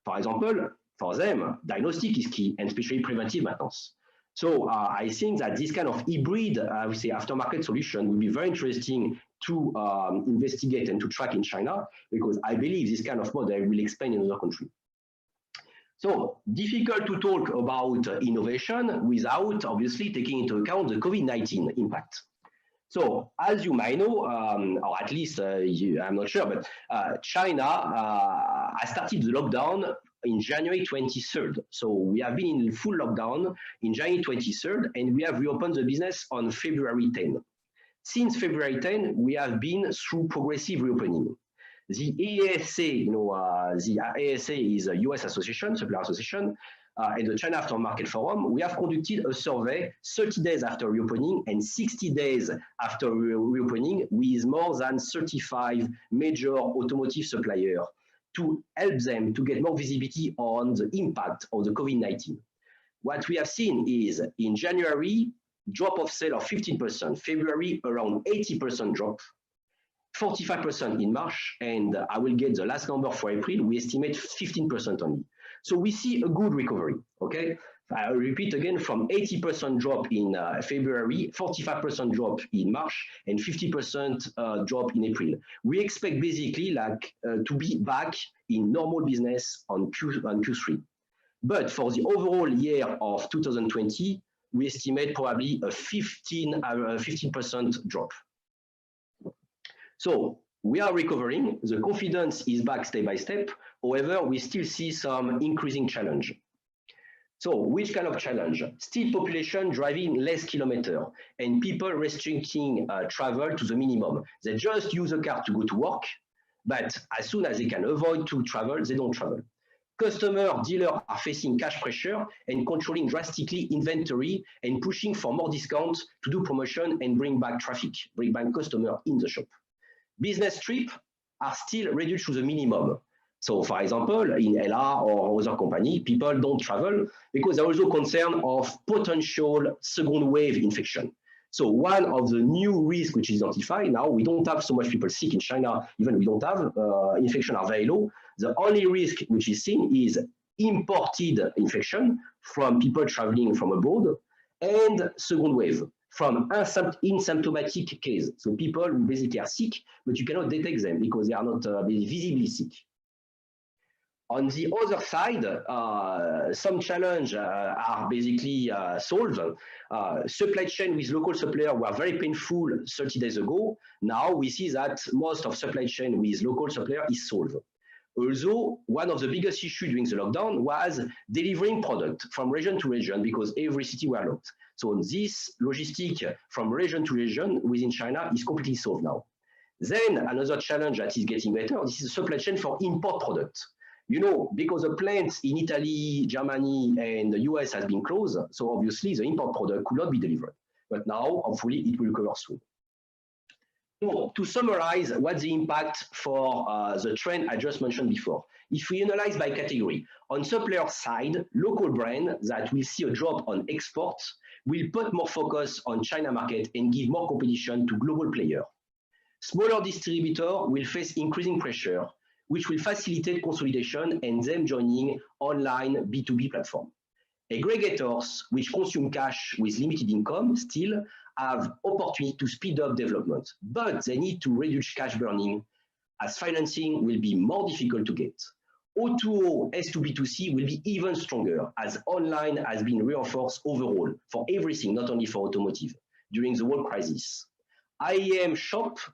for example, for them, diagnostic is key, and especially preventive maintenance. So I think that this kind of hybrid, I would say, aftermarket solution will be very interesting to investigate and to track in China, because I believe this kind of model will expand in other countries. So difficult to talk about innovation without obviously taking into account the COVID-19 impact. So as you might know, or at least I'm not sure, but China has started the lockdown in January 23rd. So we have been in full lockdown in January 23rd, and we have reopened the business on February 10. Since February 10, we have been through progressive reopening. The ASA, the ASA is a US association, Supplier Association, and the China-Aftermarket Forum. We have conducted a survey 30 days after reopening and 60 days after reopening with more than 35 major automotive suppliers to help them to get more visibility on the impact of the COVID-19. What we have seen is in January, drop of sale of 15%, February around 80% drop, 45% in March, and I will get the last number for April, we estimate 15% only. So we see a good recovery, okay? I repeat again, from 80% drop in February, 45% drop in March, and 50% drop in April. We expect basically to be back in normal business on Q3. But for the overall year of 2020, we estimate probably a 15% drop. So we are recovering. The confidence is back step by step. However, we still see some increasing challenge. So which kind of challenge? Still population driving less kilometer and people restricting travel to the minimum. They just use a car to go to work, but as soon as they can avoid to travel, they don't travel. Customer, dealer are facing cash pressure and controlling drastically inventory and pushing for more discounts to do promotion and bring back traffic, bring back customer in the shop. Business trips are still reduced to the minimum. So for example, in LR or other company, people don't travel because they're also concerned of potential second wave infection. So one of the new risks which is identified now, we don't have so much people sick in China, even we don't have, infection are very low. The only risk which is seen is imported infection from people traveling from abroad, and second wave from asymptomatic case. So people who basically are sick, but you cannot detect them because they are not visibly sick. On the other side, some challenges are basically solved. Supply chain with local suppliers were very painful 30 days ago. Now we see that most of supply chain with local suppliers is solved. Also, one of the biggest issues during the lockdown was delivering product from region to region because every city were locked. So this logistic from region to region within China is completely solved now. Then another challenge that is getting better, this is supply chain for import products. You know, because the plants in Italy, Germany, and the US has been closed, so obviously the import product could not be delivered. But now, hopefully, it will recover soon. So, to summarize, what's the impact for the trend I just mentioned before? If we analyze by category, on supplier side, local brand that will see a drop on exports will put more focus on China market and give more competition to global players. Smaller distributor will face increasing pressure, which will facilitate consolidation and them joining online B2B platform. Aggregators, which consume cash with limited income, still have opportunity to speed up development, but they need to reduce cash burning as financing will be more difficult to get. O2O S2B2C will be even stronger as online has been reinforced overall for everything, not only for automotive, during the whole crisis. IEM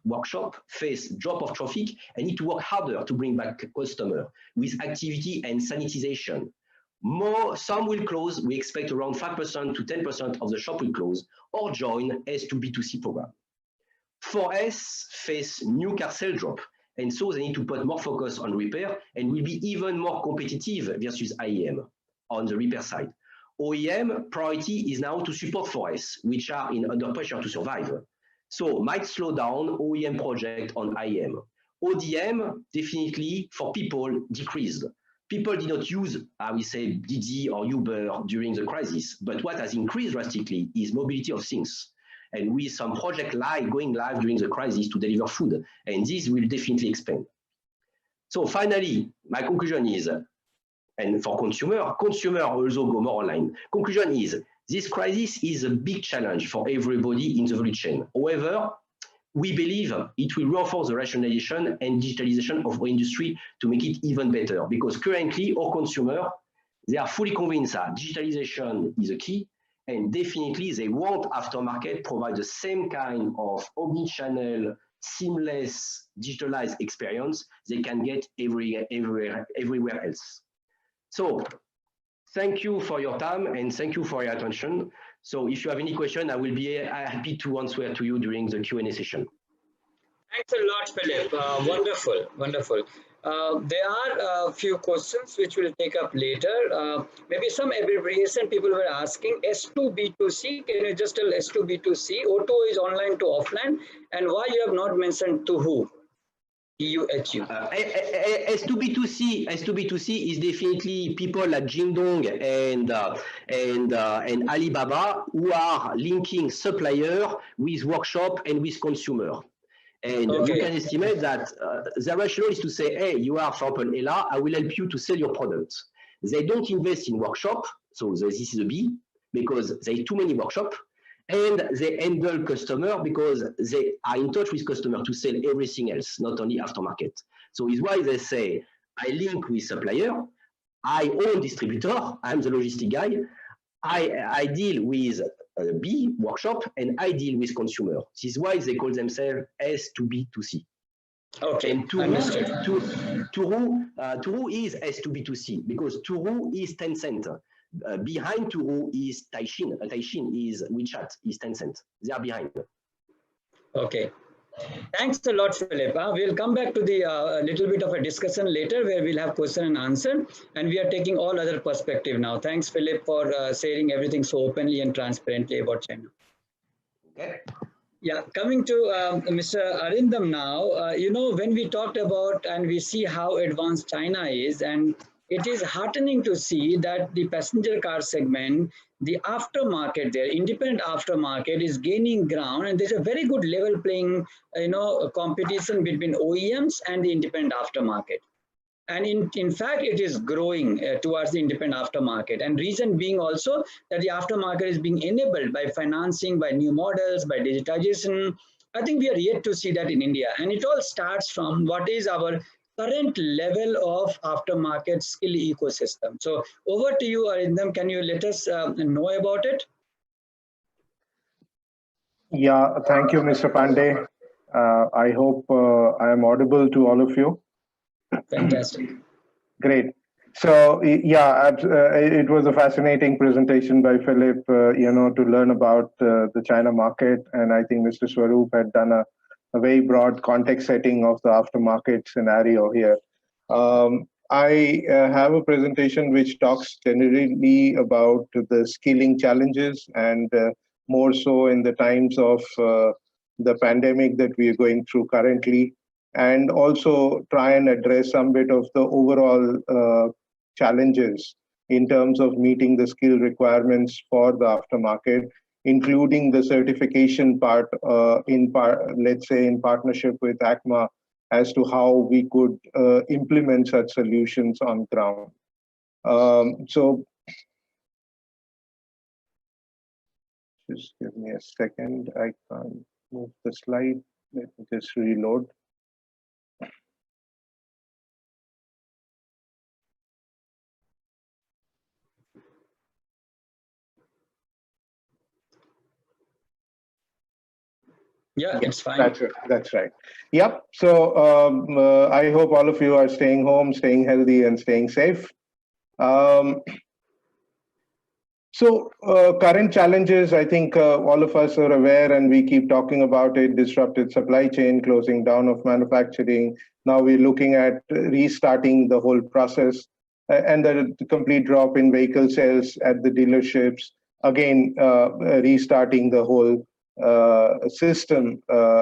workshop face drop of traffic and need to work harder to bring back customer with activity and sanitization. Some will close. We expect around 5% to 10% of the shop will close or join S2B2C program. 4S face new car sale drop, and so they need to put more focus on repair and will be even more competitive versus IEM on the repair side. OEM priority is now to support 4S, which are under pressure to survive. So might slow down OEM project on IEM. ODM definitely for people decreased. People did not use, I will say, Didi or Uber during the crisis, but what has increased drastically is mobility of things. And with some project going live during the crisis to deliver food, and this will definitely expand. So finally, my conclusion is, and for consumer also go more online. Conclusion is, this crisis is a big challenge for everybody in the value chain. However, we believe it will reinforce the rationalization and digitalization of our industry to make it even better, because currently our consumers, they are fully convinced that digitalization is a key, and definitely they want aftermarket provide the same kind of omni-channel, seamless, digitalized experience they can get everywhere else. So thank you for your time and thank you for your attention. So if you have any question, I will be happy to answer to you during the Q&A session. Thanks a lot, Philip. Wonderful, wonderful. There are a few questions which we'll take up later. Maybe some abbreviation people were asking. S2B2C, can you just tell S2B2C? O2O is online to offline, and why you have not mentioned to who? TUHU. S2B2C is definitely people like Jingdong and Alibaba who are linking supplier with workshop and with consumer. And you can estimate that the rationale is to say, hey, you are, for example, Ella, I will help you to sell your products. They don't invest in workshop, so this is a B, because there are too many workshops, and they handle customer because they are in touch with customer to sell everything else, not only aftermarket. So it's why they say, I link with supplier, I own distributor, I'm the logistic guy, I deal with B, workshop, and I deal with consumer. This is why they call themselves S2B2C. Okay, and Turu is S2B2C because Turu is Tencent. Behind Turu is Taishin. Taishin is WeChat, is Tencent. They are behind. Okay. Thanks a lot, Philip. We'll come back to the little bit of a discussion later where we'll have question and answer, and we are taking all other perspective now. Thanks, Philip, for sharing everything so openly and transparently about China. Okay. Yeah, coming to Mr. Arindam now, you know, when we talked about and we see how advanced China is, and it is heartening to see that the passenger car segment, the aftermarket there, independent aftermarket is gaining ground, and there's a very good level playing, competition between OEMs and the independent aftermarket. And in fact, it is growing towards the independent aftermarket. And reason being also that the aftermarket is being enabled by financing, by new models, by digitization. I think we are yet to see that in India. And it all starts from what is our current level of aftermarket skill ecosystem. So over to you, Arindam. Can you let us know about it? Yeah, thank you, Mr. Pandey. I hope I am audible to all of you. Fantastic. Great. So yeah, it was a fascinating presentation by Philip, to learn about the China market. And I think Mr. Swaroop had done a very broad context setting of the aftermarket scenario here. I have a presentation which talks generally about the skilling challenges, and more so in the times of the pandemic that we are going through currently, and also try and address some bit of the overall challenges in terms of meeting the skill requirements for the aftermarket, including the certification part, let's say in partnership with ACMA, as to how we could implement such solutions on ground. So just give me a second. I can't move the slide. Let me just reload. Yeah, it's fine. That's right. Yep. So I hope all of you are staying home, staying healthy, and staying safe. So current challenges, I think all of us are aware, and we keep talking about it: disrupted supply chain, closing down of manufacturing. Now we're looking at restarting the whole process, and the complete drop in vehicle sales at the dealerships. Again, restarting the whole system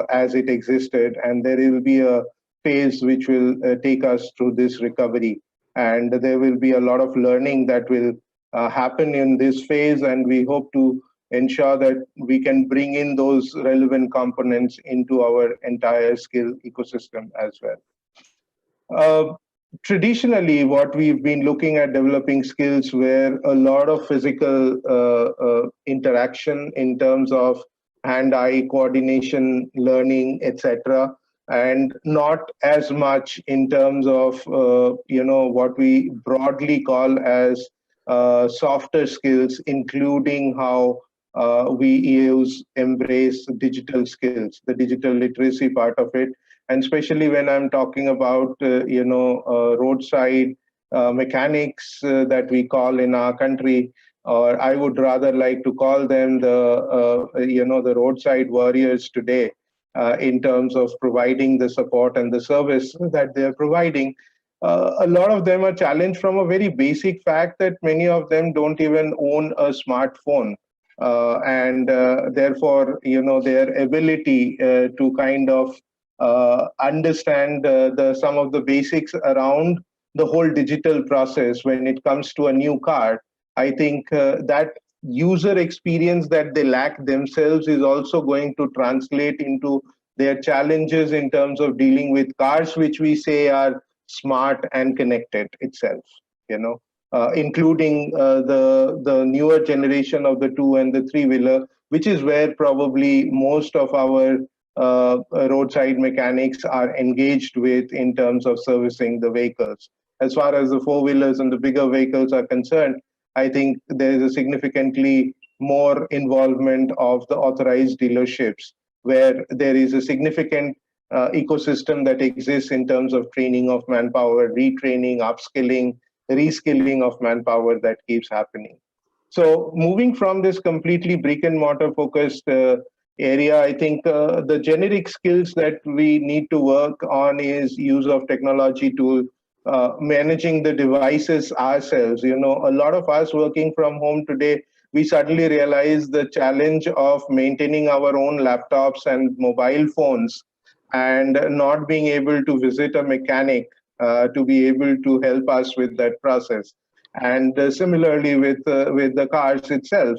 as it existed, and there will be a phase which will take us through this recovery, and there will be a lot of learning that will happen in this phase, and we hope to ensure that we can bring in those relevant components into our entire skill ecosystem as well. Traditionally, what we've been looking at developing skills where a lot of physical interaction in terms of hand-eye coordination, learning, etc., and not as much in terms of what we broadly call as softer skills, including how we embrace digital skills, the digital literacy part of it, and especially when I'm talking about roadside mechanics that we call in our country, or I would rather like to call them the roadside warriors today, in terms of providing the support and the service that they're providing. A lot of them are challenged from a very basic fact that many of them don't even own a smartphone, and therefore their ability to kind of understand some of the basics around the whole digital process when it comes to a new car. I think that user experience that they lack themselves is also going to translate into their challenges in terms of dealing with cars which we say are smart and connected itself, including the newer generation of the 2 and the 3-wheeler, which is where probably most of our roadside mechanics are engaged with in terms of servicing the vehicles. As far as the 4-wheelers and the bigger vehicles are concerned, I think there is a significantly more involvement of the authorized dealerships, where there is a significant ecosystem that exists in terms of training of manpower, retraining, upskilling, reskilling of manpower that keeps happening. So moving from this completely brick and mortar focused area, I think the generic skills that we need to work on is use of technology tool, managing the devices ourselves. A lot of us working from home today, we suddenly realize the challenge of maintaining our own laptops and mobile phones and not being able to visit a mechanic to be able to help us with that process. And similarly with the cars itself,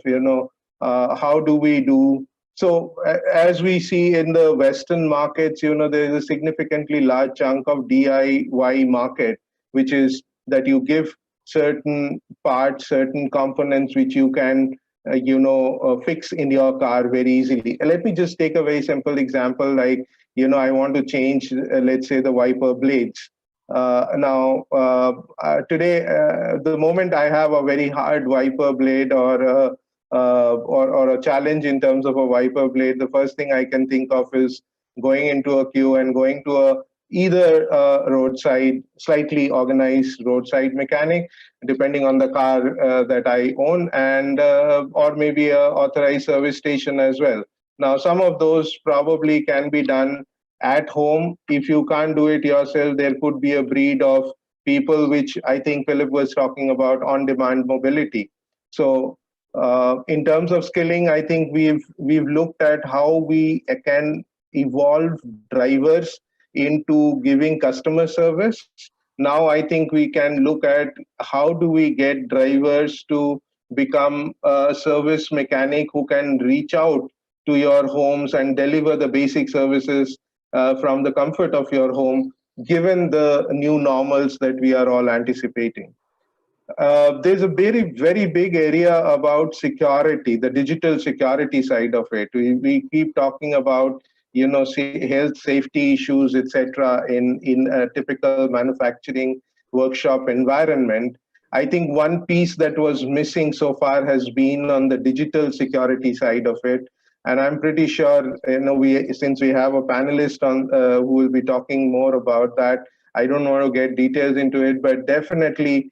how do we do? So as we see in the Western markets, there is a significantly large chunk of DIY market, which is that you give certain parts, certain components which you can, fix in your car very easily. Let me just take a very simple example, like, I want to change, let's say, the wiper blades. Today, the moment I have a very hard wiper blade or a challenge in terms of a wiper blade, the first thing I can think of is going into a queue and going to either a roadside, slightly organized roadside mechanic, depending on the car that I own, and or maybe a authorized service station as well. Now, some of those probably can be done at home. If you can't do it yourself, there could be a breed of people, which I think Philip was talking about, on-demand mobility. So in terms of skilling, I think we've looked at how we can evolve drivers into giving customer service. Now I think we can look at how do we get drivers to become a service mechanic who can reach out to your homes and deliver the basic services from the comfort of your home, given the new normals that we are all anticipating. There's a very, very big area about security, the digital security side of it. We keep talking about, health, safety issues, etc. in a typical manufacturing workshop environment. I think one piece that was missing so far has been on the digital security side of it. And I'm pretty sure, since we have a panelist on who will be talking more about that, I don't want to get details into it, but definitely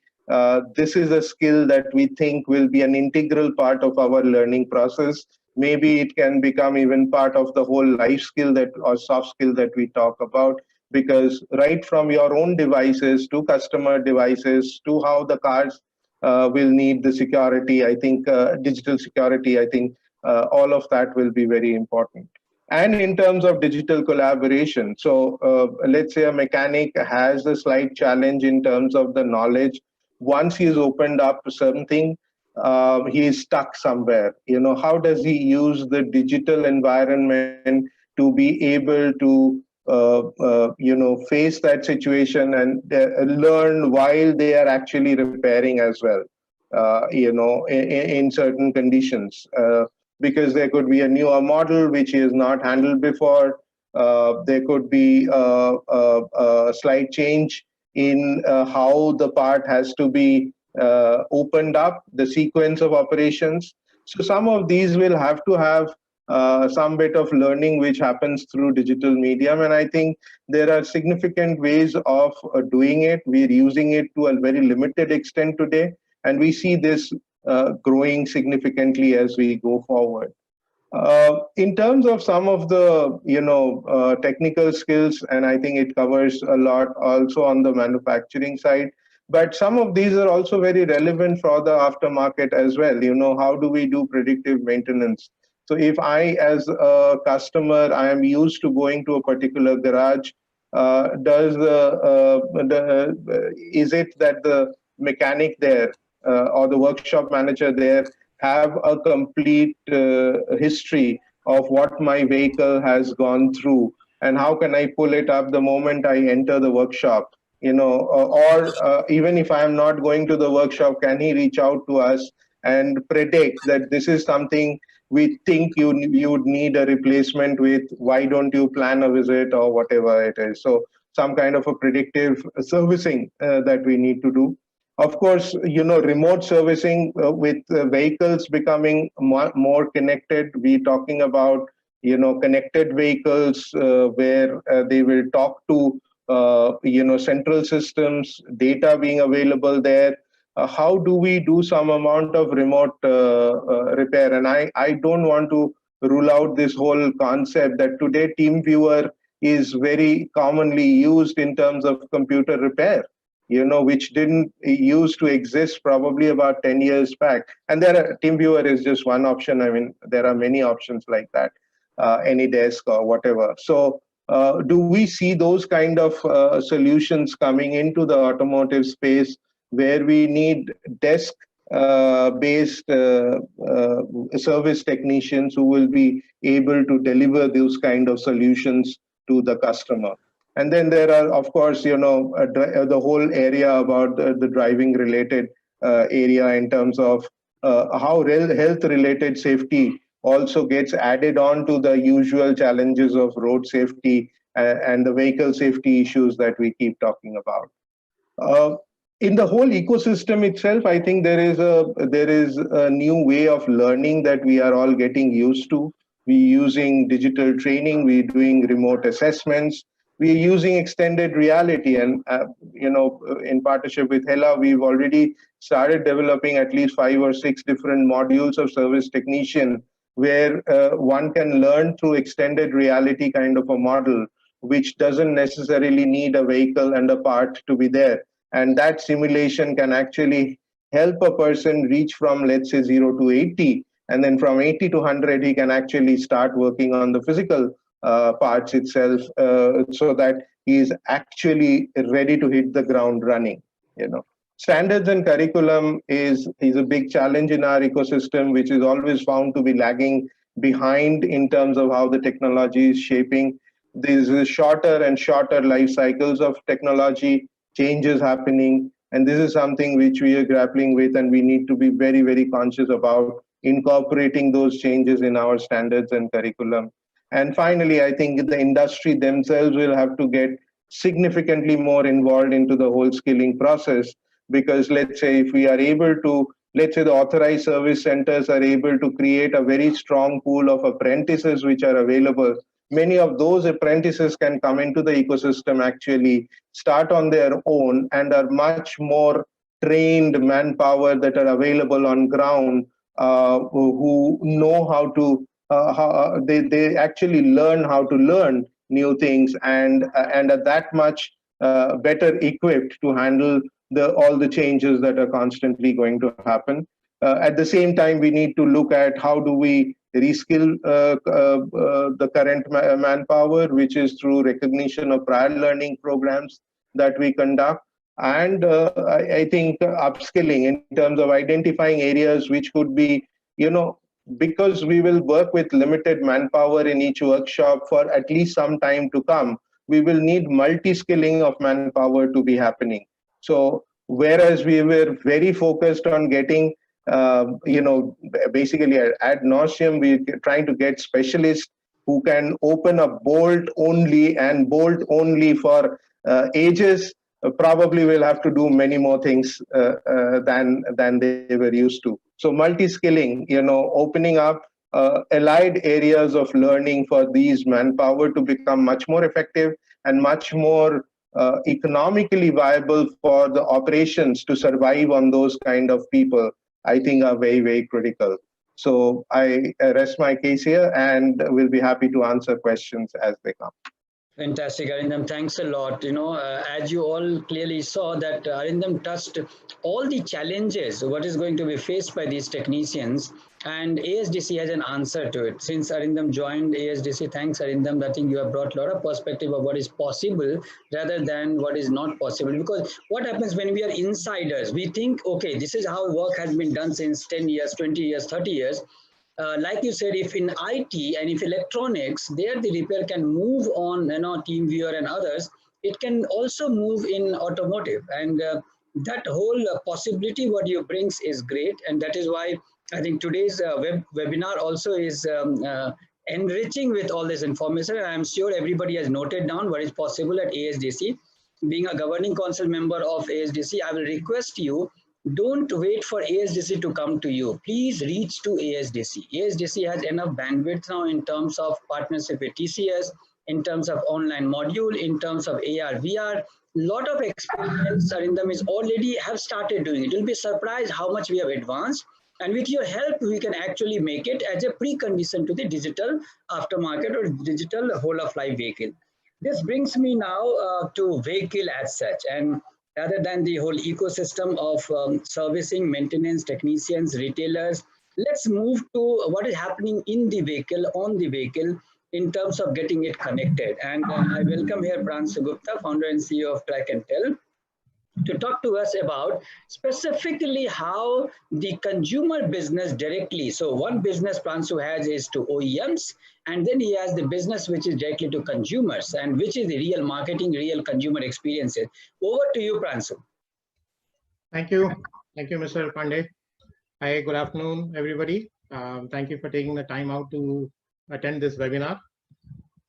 this is a skill that we think will be an integral part of our learning process. Maybe it can become even part of the whole life skill or soft skill that we talk about, because right from your own devices to customer devices to how the cars will need the security, I think digital security, I think all of that will be very important. And in terms of digital collaboration, so let's say a mechanic has a slight challenge in terms of the knowledge. Once he's opened up something, he's stuck somewhere. How does he use the digital environment to be able to face that situation and learn while they are actually repairing as well, in certain conditions. Because there could be a newer model which is not handled before. There could be a slight change in how the part has to be opened up, the sequence of operations. So some of these will have to have some bit of learning which happens through digital medium. And I think there are significant ways of doing it. We're using it to a very limited extent today. And we see this growing significantly as we go forward. In terms of some of the technical skills, and I think it covers a lot also on the manufacturing side, but some of these are also very relevant for the aftermarket as well. How do we do predictive maintenance? So if I, as a customer, I am used to going to a particular garage, is it that the mechanic there or the workshop manager there have a complete history of what my vehicle has gone through, and how can I pull it up the moment I enter the workshop? Or even if I am not going to the workshop, can he reach out to us and predict that this is something we think you would need a replacement with? Why don't you plan a visit or whatever it is? So some kind of a predictive servicing that we need to do. Of course, remote servicing with vehicles becoming more connected. We're talking about, connected vehicles where they will talk to, central systems, data being available there. How do we do some amount of remote repair? And I don't want to rule out this whole concept that today TeamViewer is very commonly used in terms of computer repair, which didn't used to exist probably about 10 years back. And TeamViewer is just one option. I mean, there are many options like that, AnyDesk or whatever. So do we see those kind of solutions coming into the automotive space where we need desk based service technicians who will be able to deliver those kind of solutions to the customer. And then there are, of course, the whole area about the driving related area in terms of how health related safety also gets added on to the usual challenges of road safety and the vehicle safety issues that we keep talking about. In the whole ecosystem itself, I think there is a new way of learning that we are all getting used to. We're using digital training, we're doing remote assessments, we're using extended reality, and in partnership with HELA, we've already started developing at least 5 or 6 different modules of service technician where one can learn through extended reality kind of a model, which doesn't necessarily need a vehicle and a part to be there. And that simulation can actually help a person reach from, let's say, 0 to 80. And then from 80 to 100, he can actually start working on the physical parts itself so that he is actually ready to hit the ground running. Standards and curriculum is a big challenge in our ecosystem, which is always found to be lagging behind in terms of how the technology is shaping. There's shorter and shorter life cycles of technology, changes happening, and this is something which we are grappling with, and we need to be very, very conscious about incorporating those changes in our standards and curriculum. And finally, I think the industry themselves will have to get significantly more involved into the whole skilling process, because let's say if we are able to, let's say the authorized service centers are able to create a very strong pool of apprentices which are available, many of those apprentices can come into the ecosystem, actually start on their own, and are much more trained manpower that are available on ground, who know how to, they actually learn how to learn new things, and are that much better equipped to handle all the changes that are constantly going to happen. At the same time, we need to look at how do we reskill the current manpower, which is through recognition of prior learning programs that we conduct. And I think upskilling in terms of identifying areas which could be, because we will work with limited manpower in each workshop for at least some time to come, we will need multi-skilling of manpower to be happening. So whereas we were very focused on getting basically ad nauseum, we're trying to get specialists who can open a bolt only and bolt only for ages. Probably will have to do many more things than they were used to. So multi-skilling, opening up allied areas of learning for these manpower to become much more effective and much more economically viable for the operations to survive on those kind of people, I think are very, very critical. So I rest my case here and will be happy to answer questions as they come. Fantastic, Arindam. Thanks a lot. As you all clearly saw that Arindam touched all the challenges, what is going to be faced by these technicians, and ASDC has an answer to it. Since Arindam joined ASDC, thanks Arindam, I think you have brought a lot of perspective of what is possible rather than what is not possible. Because what happens when we are insiders, we think, okay, this is how work has been done since 10 years, 20 years, 30 years. Like you said, if in IT and if electronics, there the repair can move on, TeamViewer and others, it can also move in automotive. And that whole possibility what you brings is great. And that is why I think today's webinar also is enriching with all this information. And I'm sure everybody has noted down what is possible at ASDC. Being a governing council member of ASDC, I will request you, don't wait for ASDC to come to you. Please reach to ASDC. ASDC has enough bandwidth now in terms of partnership with TCS, in terms of online module, in terms of AR, VR. Lot of experience Arindam is already have started doing it. You'll be surprised how much we have advanced. And with your help, we can actually make it as a precondition to the digital aftermarket or digital whole of life vehicle. This brings me now to vehicle as such. And rather than the whole ecosystem of servicing, maintenance, technicians, retailers, let's move to what is happening in the vehicle, on the vehicle, in terms of getting it connected. And I welcome here Pransu Gupta, founder and CEO of TrackNTell. to talk to us about specifically how the consumer business directly. So one business Pransu has is to OEMs, and then he has the business which is directly to consumers, and which is the real marketing, real consumer experiences. Over to you, Pransu. Thank you. Thank you, Mr. Pandey. Hi, good afternoon, everybody. Thank you for taking the time out to attend this webinar.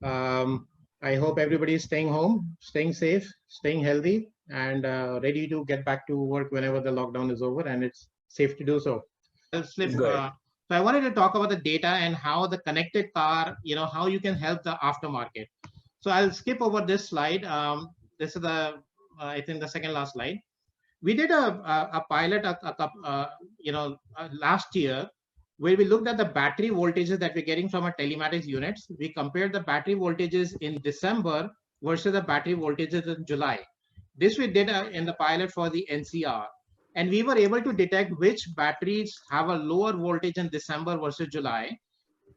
I hope everybody is staying home, staying safe, staying healthy, and ready to get back to work whenever the lockdown is over and it's safe to do so. So I wanted to talk about the data and how the connected car, how you can help the aftermarket. So I'll skip over this slide. This is I think the second last slide. We did a pilot last year, where we looked at the battery voltages that we're getting from our telematics units. We compared the battery voltages in December versus the battery voltages in July. This we did in the pilot for the NCR. And we were able to detect which batteries have a lower voltage in December versus July.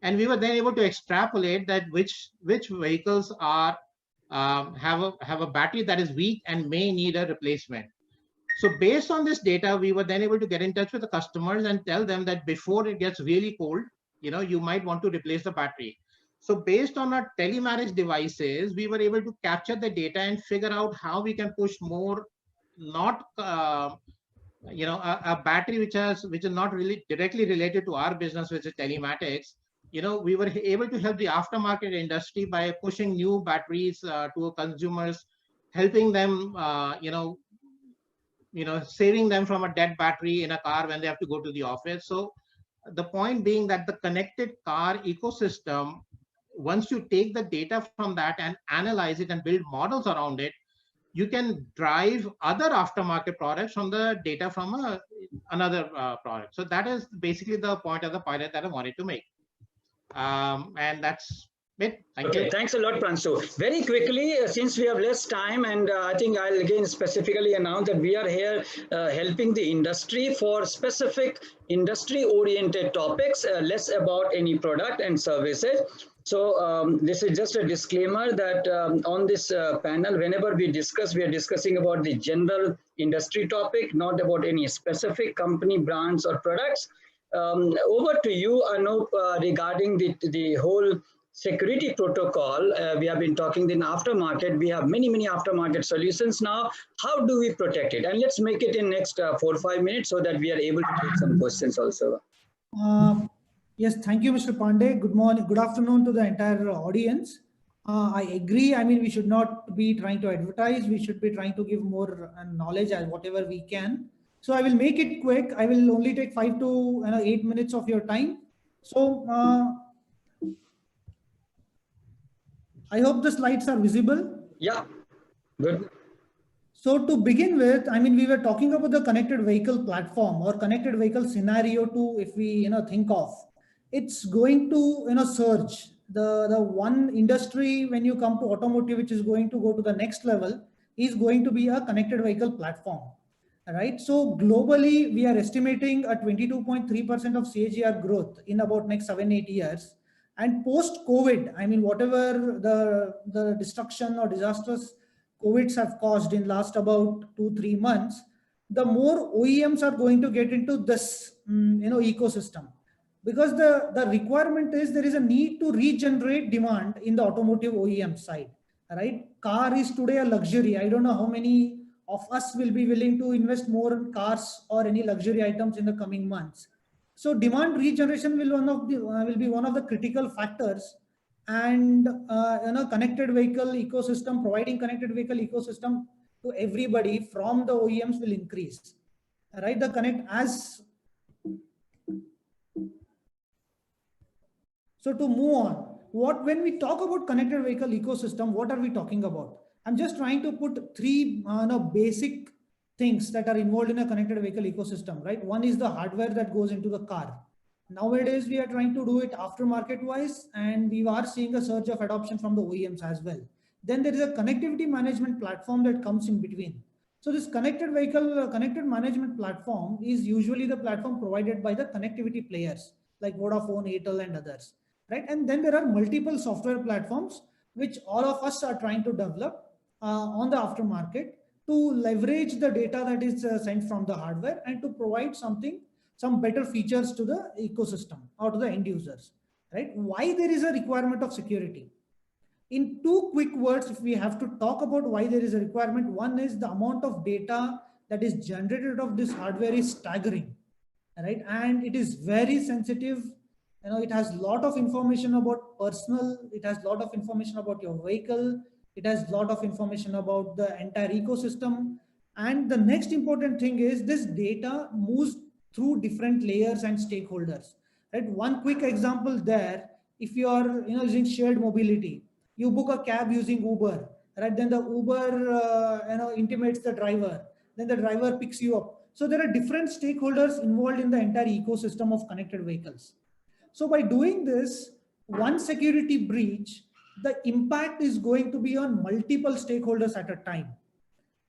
And we were then able to extrapolate that which vehicles are have a battery that is weak and may need a replacement. So based on this data, we were then able to get in touch with the customers and tell them that before it gets really cold, you might want to replace the battery. So based on our telematics devices, we were able to capture the data and figure out how we can push more, not a battery which is not really directly related to our business, which is telematics. We were able to help the aftermarket industry by pushing new batteries to consumers, helping them, saving them from a dead battery in a car when they have to go to the office. So the point being that the connected car ecosystem, once you take the data from that and analyze it and build models around it, you can drive other aftermarket products from the data from another product. So that is basically the point of the pilot that I wanted to make. And that's it. Thank you. Thanks a lot, Pransu. Very quickly, since we have less time, and I think I'll again specifically announce that we are here helping the industry for specific industry-oriented topics, less about any product and services. So this is just a disclaimer that on this panel, whenever we discuss, we are discussing about the general industry topic, not about any specific company, brands, or products. Over to you, Anup, regarding the whole security protocol. We have been talking in aftermarket. We have many aftermarket solutions now. How do we protect it? And let's make it in next 4 or 5 minutes so that we are able to take some questions also. Yes, thank you, Mr. Pandey. Good morning, good afternoon to the entire audience. I agree. I mean, we should not be trying to advertise. We should be trying to give more knowledge as whatever we can. So I will make it quick. I will only take 5 to 8 minutes of your time. So I hope the slides are visible. Yeah, good. So to begin with, I mean, we were talking about the connected vehicle platform or connected vehicle scenario to, if we think of, it's going to surge. The one industry when you come to automotive, which is going to go to the next level, is going to be a connected vehicle platform. Right. So globally, we are estimating a 22.3% of CAGR growth in about next 7-8 years. And post-COVID, I mean, whatever the destruction or disasters COVIDs have caused in last about 2-3 months, the more OEMs are going to get into this ecosystem, because the requirement is there is a need to regenerate demand in the automotive OEM side. Right. Car is today a luxury. I don't know how many of us will be willing to invest more in cars or any luxury items in the coming months. So demand regeneration will be one of the critical factors, and connected vehicle ecosystem, providing connected vehicle ecosystem to everybody from the OEMs will increase. Right, the connect as. So to move on, when we talk about connected vehicle ecosystem, what are we talking about? I'm just trying to put 3 basic things that are involved in a connected vehicle ecosystem, right? One is the hardware that goes into the car. Nowadays, we are trying to do it aftermarket wise, and we are seeing a surge of adoption from the OEMs as well. Then there is a connectivity management platform that comes in between. So this connected vehicle, connected management platform is usually the platform provided by the connectivity players like Vodafone, Airtel, and others, right? And then there are multiple software platforms which all of us are trying to develop on the aftermarket. to leverage the data that is sent from the hardware and to provide some better features to the ecosystem or to the end users, right? Why there is a requirement of security? In two quick words, if we have to talk about why there is a requirement, one is the amount of data that is generated of this hardware is staggering, right? And it is very sensitive. You know, it has a lot of information about personal, it has a lot of information about your vehicle, it has a lot of information about the entire ecosystem. And the next important thing is this data moves through different layers and stakeholders, right? One quick example there, if you are using shared mobility, you book a cab using Uber, right? Then the Uber intimates the driver, then the driver picks you up. So there are different stakeholders involved in the entire ecosystem of connected vehicles. So by doing this, one security breach, the impact is going to be on multiple stakeholders at a time.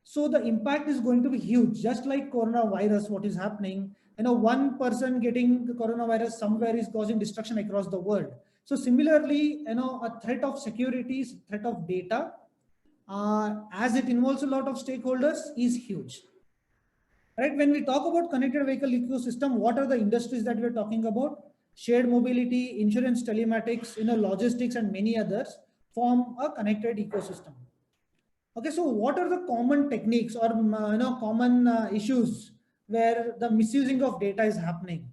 So the impact is going to be huge, just like coronavirus, what is happening. One person getting the coronavirus somewhere is causing destruction across the world. So similarly, a threat of security, threat of data, as it involves a lot of stakeholders, is huge. Right? When we talk about connected vehicle ecosystem, what are the industries that we're talking about? Shared mobility, insurance, telematics, logistics, and many others form a connected ecosystem. Okay, so what are the common techniques or common issues where the misusing of data is happening?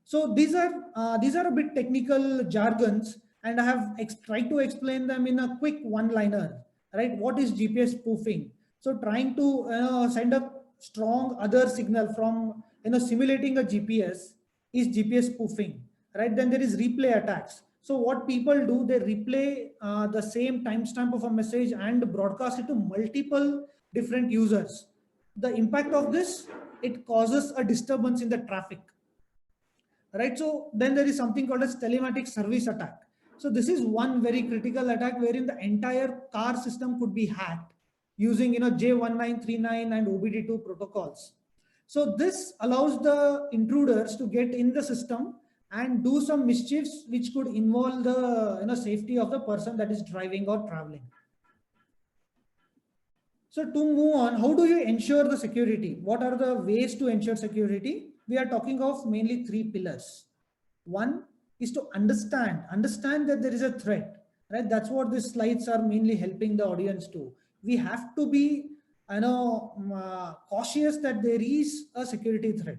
So these are a bit technical jargons, and I have tried to explain them in a quick one-liner. Right? What is GPS spoofing? So trying to send a strong other signal from simulating a GPS is GPS spoofing. Right? Then there is replay attacks. So what people do, they replay the same timestamp of a message and broadcast it to multiple different users. The impact of this, it causes a disturbance in the traffic. Right? So then there is something called as telematic service attack. So this is one very critical attack wherein the entire car system could be hacked using J1939 and OBD2 protocols. So this allows the intruders to get in the system and do some mischiefs which could involve the safety of the person that is driving or traveling. So to move on, how do you ensure the security? What are the ways to ensure security? We are talking of mainly three pillars. One is to understand that there is a threat, right? That's what these slides are mainly helping the audience to. We have to be cautious that there is a security threat.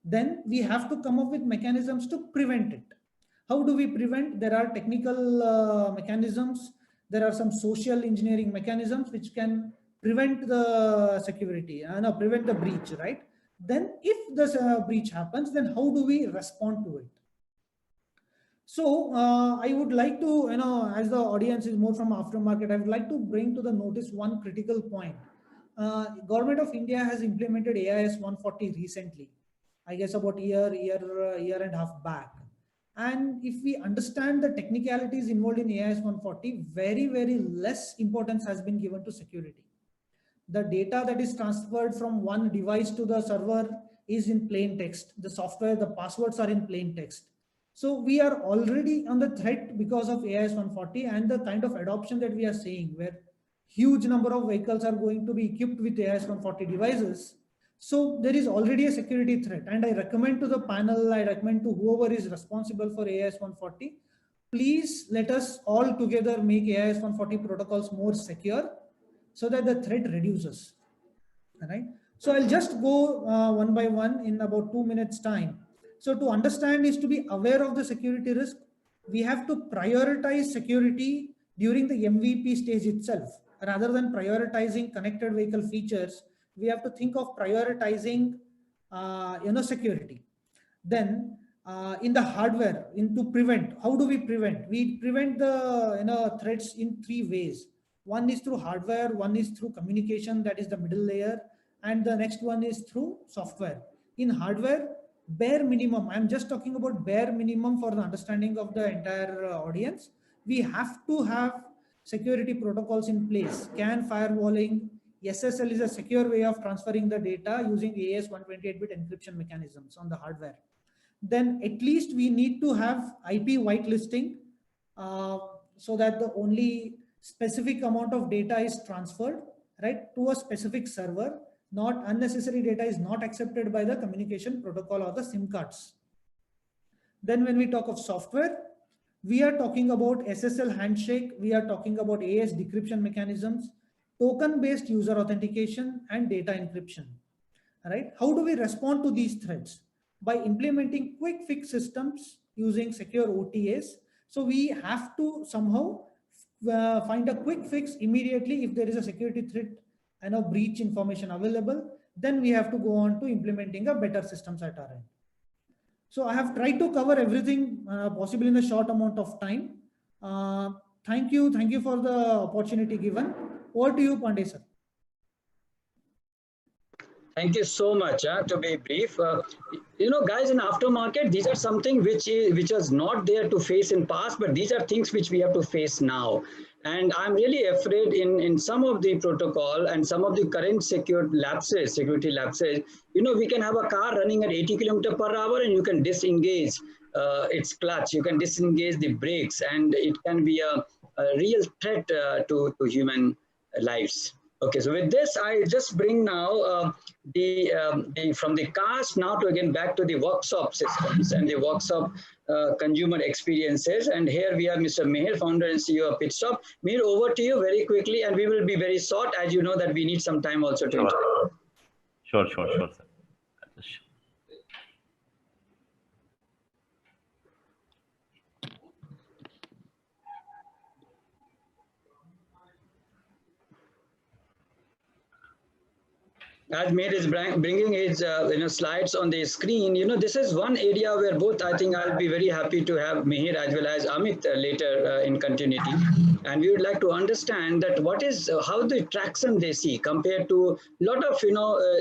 Then we have to come up with mechanisms to prevent it. How do we prevent? There are technical mechanisms. There are some social engineering mechanisms which can prevent the security, prevent the breach, right? Then if the breach happens, then how do we respond to it? So I would like to, as the audience is more from aftermarket, I would like to bring to the notice one critical point. Government of India has implemented AIS 140 recently, I guess about year and a half back. And if we understand the technicalities involved in AIS 140, very, very less importance has been given to security. The data that is transferred from one device to the server is in plain text. The software, the passwords are in plain text. So we are already on the threat because of AIS 140 and the kind of adoption that we are seeing, where huge number of vehicles are going to be equipped with AIS 140 devices. So there is already a security threat, and I recommend to the panel, I recommend to whoever is responsible for AIS 140, please let us all together make AIS 140 protocols more secure so that the threat reduces. All right. So I'll just go one by one in about 2 minutes time. So to understand is to be aware of the security risk. We have to prioritize security during the MVP stage itself. Rather than prioritizing connected vehicle features, we have to think of prioritizing security. Then in the hardware, to prevent, how do we prevent? We prevent the threats in three ways. One is through hardware, one is through communication, that is the middle layer, and the next one is through software. In hardware, bare minimum, I'm just talking about bare minimum for the understanding of the entire audience. We have to have security protocols in place. CAN firewalling, SSL is a secure way of transferring the data using AES 128-bit encryption mechanisms on the hardware. Then at least we need to have IP whitelisting so that the only specific amount of data is transferred. right, to a specific server. Not unnecessary data is not accepted by the communication protocol or the SIM cards. Then when we talk of software, we are talking about SSL handshake, we are talking about AS decryption mechanisms, token-based user authentication, and data encryption. Right? How do we respond to these threats? By implementing quick fix systems using secure OTAs. So we have to somehow find a quick fix immediately if there is a security threat and a breach information available. Then we have to go on to implementing a better systems at our end. So I have tried to cover everything possible in a short amount of time. Thank you for the opportunity given. Over to you, Pandey sir. Thank you so much. To be brief, you know, guys, in aftermarket, these are something which was not there to face in past, but these are things which we have to face now. And I'm really afraid in some of the protocol and some of the current security lapses, you know, we can have a car running at 80 km/h and you can disengage its clutch, you can disengage the brakes, and it can be a real threat to human lives. Okay, so with this, I just bring now from the cars now to again back to the workshop systems and the workshop consumer experiences. And here we have Mr. Mihir, founder and CEO of Pitstop. Mihir, over to you very quickly, and we will be very short, as you know that we need some time also to interact. Sure, sir. As Mihir is bringing his slides on the screen, you know, this is one area where both I think I'll be very happy to have Mihir as well as Amit later in continuity, and we would like to understand that what is how the traction they see compared to a lot of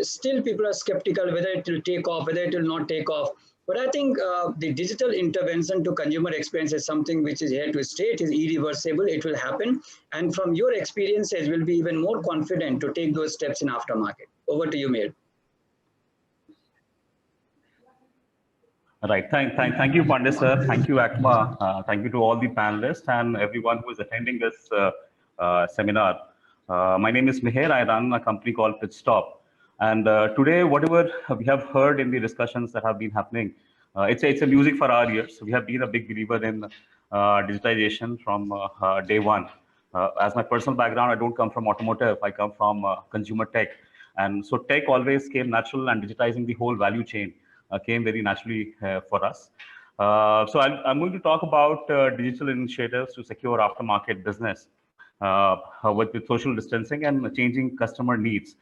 still people are skeptical whether it will take off, whether it will not take off. But I think the digital intervention to consumer experience is something which is here to stay. It is irreversible. It will happen. And from your experiences, we'll be even more confident to take those steps in aftermarket. Over to you, Mihir. Right. Thank you, Pandey sir. Thank you, ACMA. Thank you to all the panelists and everyone who is attending this seminar. My name is Mihir. I run a company called Pitstop. And today, whatever we have heard in the discussions that have been happening, it's a music for our ears. We have been a big believer in digitization from day one. As my personal background, I don't come from automotive. I come from consumer tech. And so tech always came natural, and digitizing the whole value chain came very naturally for us. So I'm going to talk about digital initiatives to secure aftermarket business with social distancing and changing customer needs.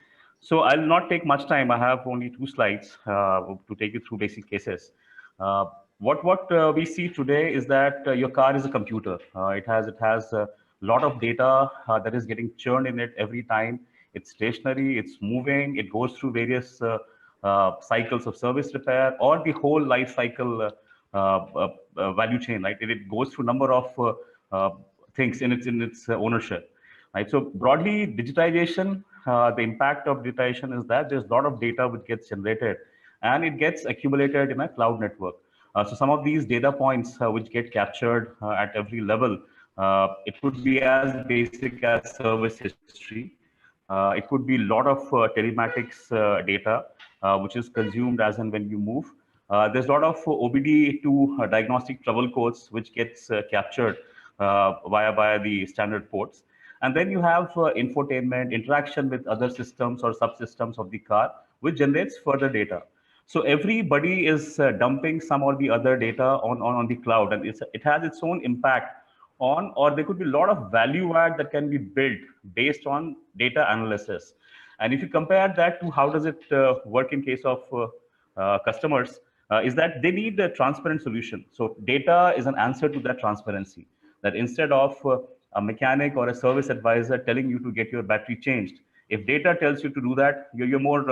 So I'll not take much time. I have only 2 slides to take you through basic cases. What we see today is that your car is a computer. It has a lot of data that is getting churned in it every time. It's stationary, it's moving, it goes through various cycles of service repair or the whole life cycle value chain, right? It goes through a number of things in its ownership, right? So broadly, digitization, the impact of digitization is that there's a lot of data which gets generated and it gets accumulated in a cloud network. So some of these data points which get captured at every level, it could be as basic as service history. It could be a lot of telematics data, which is consumed as and when you move. There's a lot of OBD2 diagnostic trouble codes, which gets captured via the standard ports. And then you have infotainment, interaction with other systems or subsystems of the car, which generates further data. So everybody is dumping some or the other data on the cloud, and it has its own impact on, or there could be a lot of value add that can be built based on data analysis. And if you compare that to how does it work in case of customers, is that they need a transparent solution. So data is an answer to that transparency, that instead of a mechanic or a service advisor telling you to get your battery changed, if data tells you to do that, you're more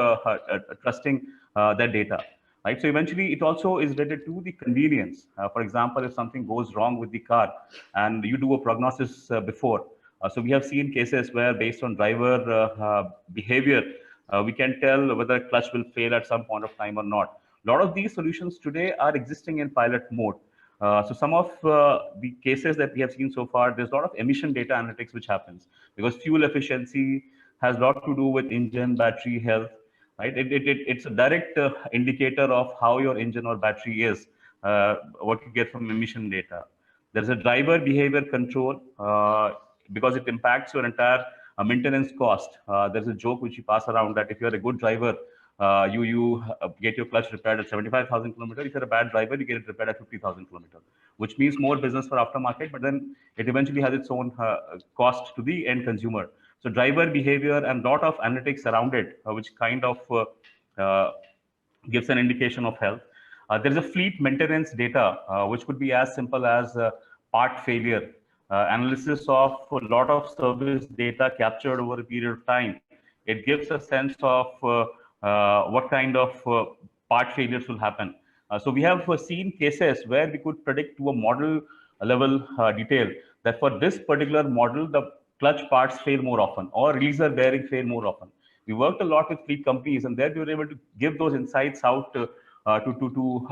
trusting that data. Right. So eventually, it also is related to the convenience. For example, if something goes wrong with the car and you do a prognosis before. So we have seen cases where based on driver behavior, we can tell whether clutch will fail at some point of time or not. A lot of these solutions today are existing in pilot mode. So some of the cases that we have seen so far, there's a lot of emission data analytics which happens because fuel efficiency, has a lot to do with engine, battery health, right? It's a direct indicator of how your engine or battery is, what you get from emission data. There's a driver behavior control because it impacts your entire maintenance cost. There's a joke which you pass around that if you're a good driver, you get your clutch repaired at 75,000 kilometers. If you're a bad driver, you get it repaired at 50,000 kilometers, which means more business for aftermarket, but then it eventually has its own cost to the end consumer. So driver behavior and lot of analytics around it, which kind of gives an indication of health. There is a fleet maintenance data, which could be as simple as part failure, analysis of a lot of service data captured over a period of time. It gives a sense of what kind of part failures will happen. So we have seen cases where we could predict to a model level detail that for this particular model, the clutch parts fail more often or releaser bearing fail more often. We worked a lot with fleet companies, and there we were able to give those insights out to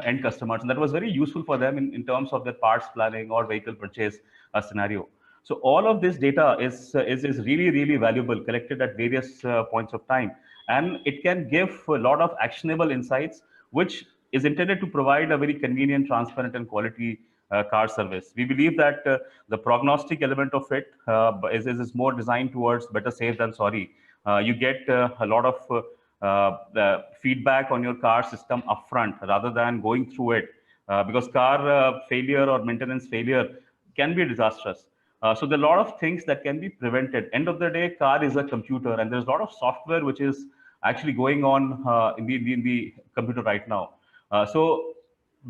end customers, and that was very useful for them in terms of their parts planning or vehicle purchase scenario. So all of this data is really valuable, collected at various points of time, and it can give a lot of actionable insights, which is intended to provide a very convenient, transparent, and quality car service. We believe that the prognostic element of it is more designed towards better safe than sorry. You get a lot of the feedback on your car system upfront rather than going through it, because car failure or maintenance failure can be disastrous. So there are a lot of things that can be prevented. End of the day, car is a computer, and there's a lot of software which is actually going on in the computer right now. So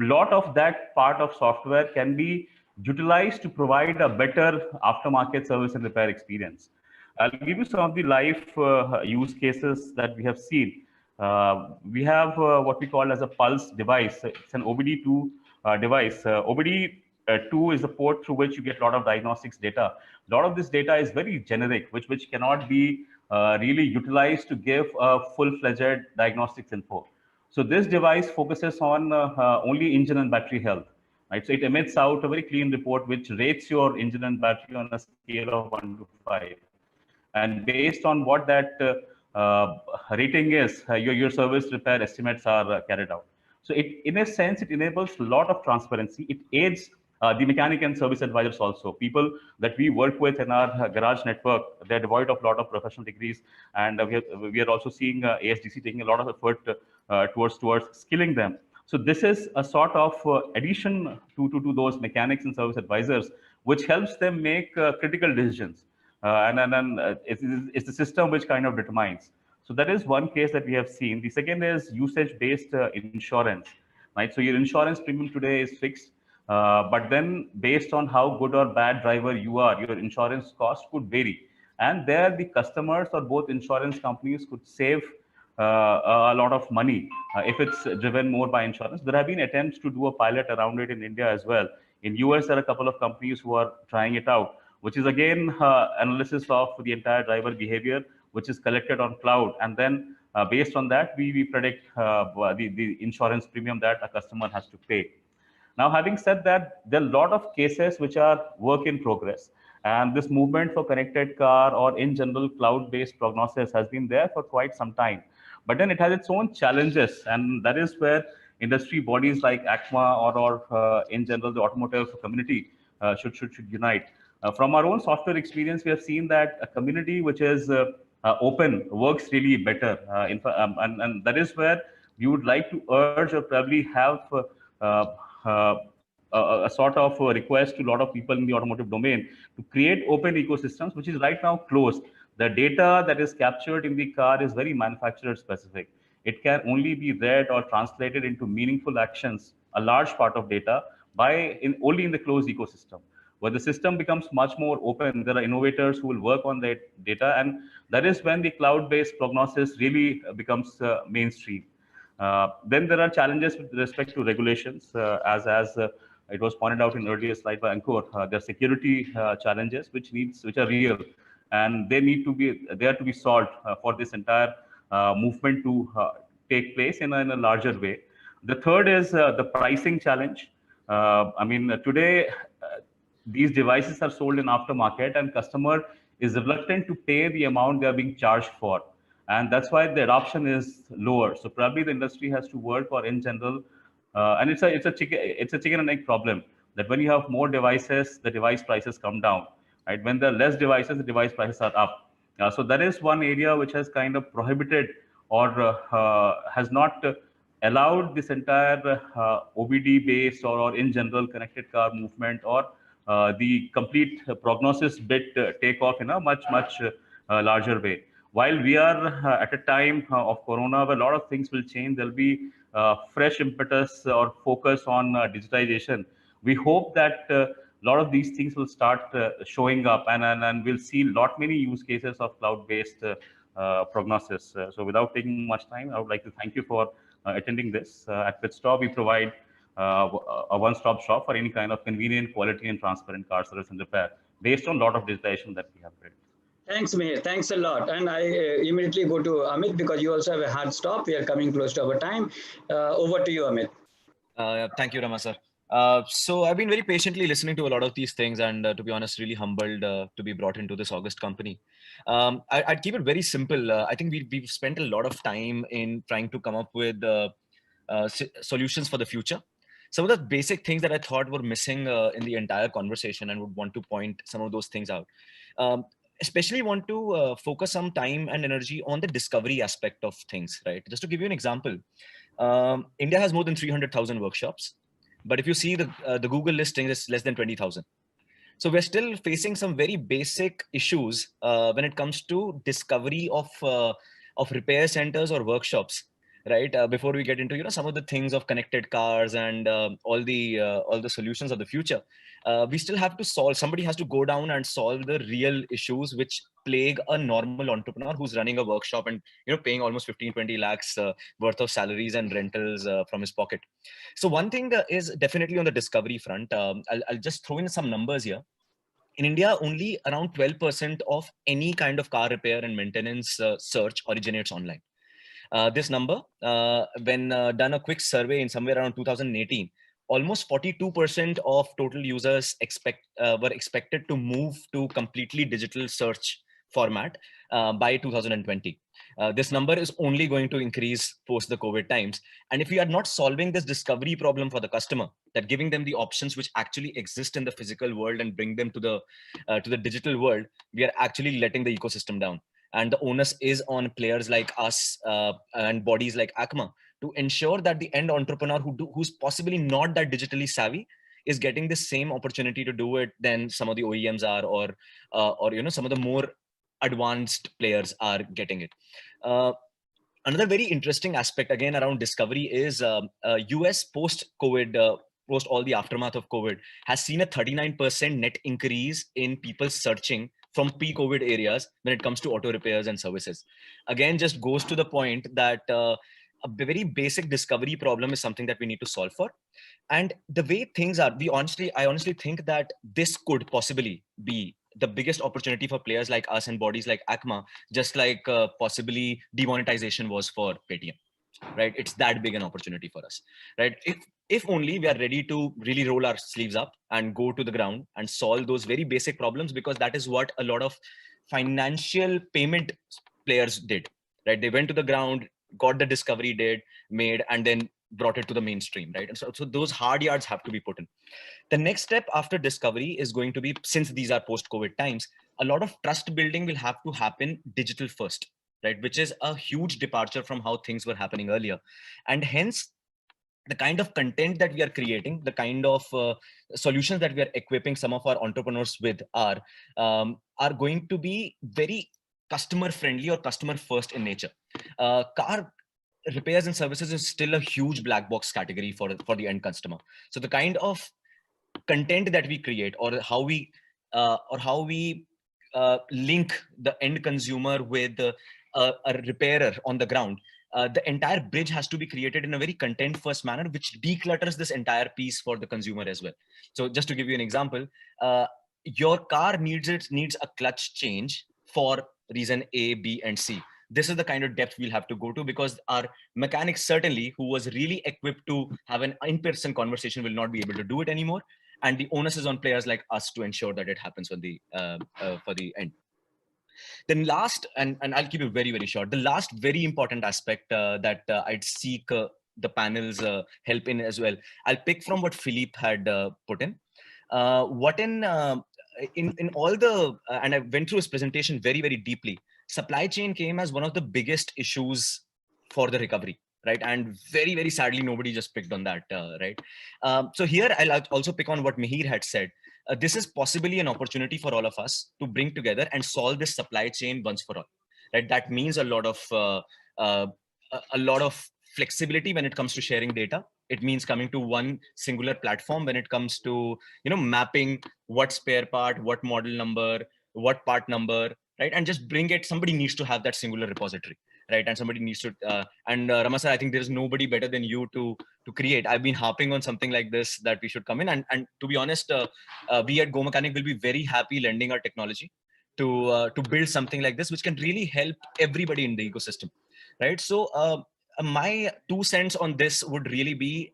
a lot of that part of software can be utilized to provide a better aftermarket service and repair experience. I'll give you some of the live use cases that we have seen. We have what we call as a pulse device. It's an OBD2 device. OBD2 is the port through which you get a lot of diagnostics data. A lot of this data is very generic, which cannot be really utilized to give a full-fledged diagnostics info. So this device focuses on only engine and battery health. Right? So it emits out a very clean report which rates your engine and battery on a scale of 1 to 5. And based on what that rating is, your service repair estimates are carried out. So in a sense, it enables a lot of transparency. It aids the mechanic and service advisors also. People that we work with in our garage network, they're devoid of a lot of professional degrees. And we are also seeing ASDC taking a lot of effort towards skilling them. So this is a sort of addition to those mechanics and service advisors, which helps them make critical decisions. And it's the system which kind of determines. So that is one case that we have seen. The second is usage-based insurance, right? So your insurance premium today is fixed, but then based on how good or bad driver you are, your insurance cost could vary. And there the customers or both insurance companies could save a lot of money if it's driven more by insurance. There have been attempts to do a pilot around it in India as well. In US, there are a couple of companies who are trying it out, which is again analysis of the entire driver behavior, which is collected on cloud. And then based on that, we predict the insurance premium that a customer has to pay. Now, having said that, there are a lot of cases which are work in progress. And this movement for connected car or in general cloud-based prognosis has been there for quite some time. But then it has its own challenges. And that is where industry bodies like ACMA or in general, the automotive community should unite. From our own software experience, we have seen that a community which is open works really better. And that is where we would like to urge or probably have a sort of a request to a lot of people in the automotive domain to create open ecosystems, which is right now closed. The data that is captured in the car is very manufacturer specific. It can only be read or translated into meaningful actions, a large part of data, only in the closed ecosystem. Where the system becomes much more open, there are innovators who will work on that data, and that is when the cloud-based prognosis really becomes mainstream. Then there are challenges with respect to regulations, as it was pointed out in earlier slide by Ankur. There are security challenges which are real, and they are to be solved for this entire movement to take place in a larger way. The third is the pricing challenge. I mean, today these devices are sold in aftermarket, and customer is reluctant to pay the amount they are being charged for. And that's why the adoption is lower. So probably the industry has to work, or in general, and it's a chicken and egg problem, that when you have more devices, the device prices come down, right? When there are less devices, the device prices are up. So that is one area which has kind of prohibited, or has not allowed this entire OBD based, or in general connected car movement, or the complete prognosis bit take off in a much larger way. While we are at a time of corona where a lot of things will change, there'll be fresh impetus or focus on digitization. We hope that a lot of these things will start showing up, and we'll see many use cases of cloud-based prognosis. So without taking much time, I would like to thank you for attending this. At Pitstop, we provide a one-stop shop for any kind of convenient, quality, and transparent car service and repair based on a lot of digitization that we have built. Thanks, Mihir. Thanks a lot. And I immediately go to Amit, because you also have a hard stop. We are coming close to our time. Over to you, Amit. Thank you, Rama sir. So I've been very patiently listening to a lot of these things, and to be honest, really humbled to be brought into this August company. I'd keep it very simple. I think we've spent a lot of time in trying to come up with solutions for the future. Some of the basic things that I thought were missing in the entire conversation, and would want to point some of those things out. Especially want to focus some time and energy on the discovery aspect of things, right? Just to give you an example, India has more than 300,000 workshops, but if you see the Google listing, it's less than 20,000. So we're still facing some very basic issues when it comes to discovery of repair centers or workshops, right? Before we get into some of the things of connected cars and all the solutions of the future, we still have to solve. Somebody has to go down and solve the real issues which plague a normal entrepreneur who's running a workshop and paying almost 15-20 lakhs worth of salaries and rentals from his pocket. So one thing is definitely on the discovery front. I'll just throw in some numbers here. In India, only around 12% of any kind of car repair and maintenance search originates online. This number, when done a quick survey in somewhere around 2018, almost 42% of total users were expected to move to completely digital search format by 2020. This number is only going to increase post the COVID times. And if we are not solving this discovery problem for the customer, that giving them the options which actually exist in the physical world and bring them to the digital world, we are actually letting the ecosystem down. And the onus is on players like us and bodies like ACMA to ensure that the end entrepreneur who's possibly not that digitally savvy is getting the same opportunity to do it than some of the OEMs are, or some of the more advanced players are getting it. Another very interesting aspect again around discovery is US post-COVID, post all the aftermath of COVID, has seen a 39% net increase in people searching from pre-COVID areas when it comes to auto repairs and services. Again, just goes to the point that a very basic discovery problem is something that we need to solve for. And the way things are, I honestly think that this could possibly be the biggest opportunity for players like us and bodies like ACMA, just like possibly demonetization was for Paytm, right? It's that big an opportunity for us, right? If only we are ready to really roll our sleeves up and go to the ground and solve those very basic problems, because that is what a lot of financial payment players did, right? They went to the ground, got the discovery made, and then brought it to the mainstream, right? And so those hard yards have to be put in. The next step after discovery is going to be, since these are post-COVID times, a lot of trust building will have to happen digital first, right? Which is a huge departure from how things were happening earlier. And hence, the kind of content that we are creating, the kind of solutions that we are equipping some of our entrepreneurs with are going to be very customer friendly or customer first in nature. Car repairs and services is still a huge black box category for the end customer. So the kind of content that we create, or how we link the end consumer with a repairer on the ground, the entire bridge has to be created in a very content first manner, which declutters this entire piece for the consumer as well. So just to give you an example, your car needs a clutch change for reason A, B, and C. This is the kind of depth we'll have to go to, because our mechanic, certainly, who was really equipped to have an in-person conversation, will not be able to do it anymore. And the onus is on players like us to ensure that it happens for the end. Then last, and I'll keep it very, very short. The last very important aspect that I'd seek the panel's help in as well. I'll pick from what Philippe had put in. In all the, and I went through his presentation very, very deeply. Supply chain came as one of the biggest issues for the recovery, right? And very, very sadly, nobody just picked on that, right? So here, I'll also pick on what Mihir had said. This is possibly an opportunity for all of us to bring together and solve this supply chain once for all, right? That means a lot of flexibility when it comes to sharing data. It means coming to one singular platform when it comes to, mapping what spare part, what model number, what part number, right? And just bring it. Somebody needs to have that singular repository, right? And somebody needs to, Rama sir, I think there's nobody better than you to create. I've been harping on something like this, that we should come in. And to be honest, we at GoMechanic will be very happy lending our technology to build something like this, which can really help everybody in the ecosystem, right? So my 2 cents on this would really be,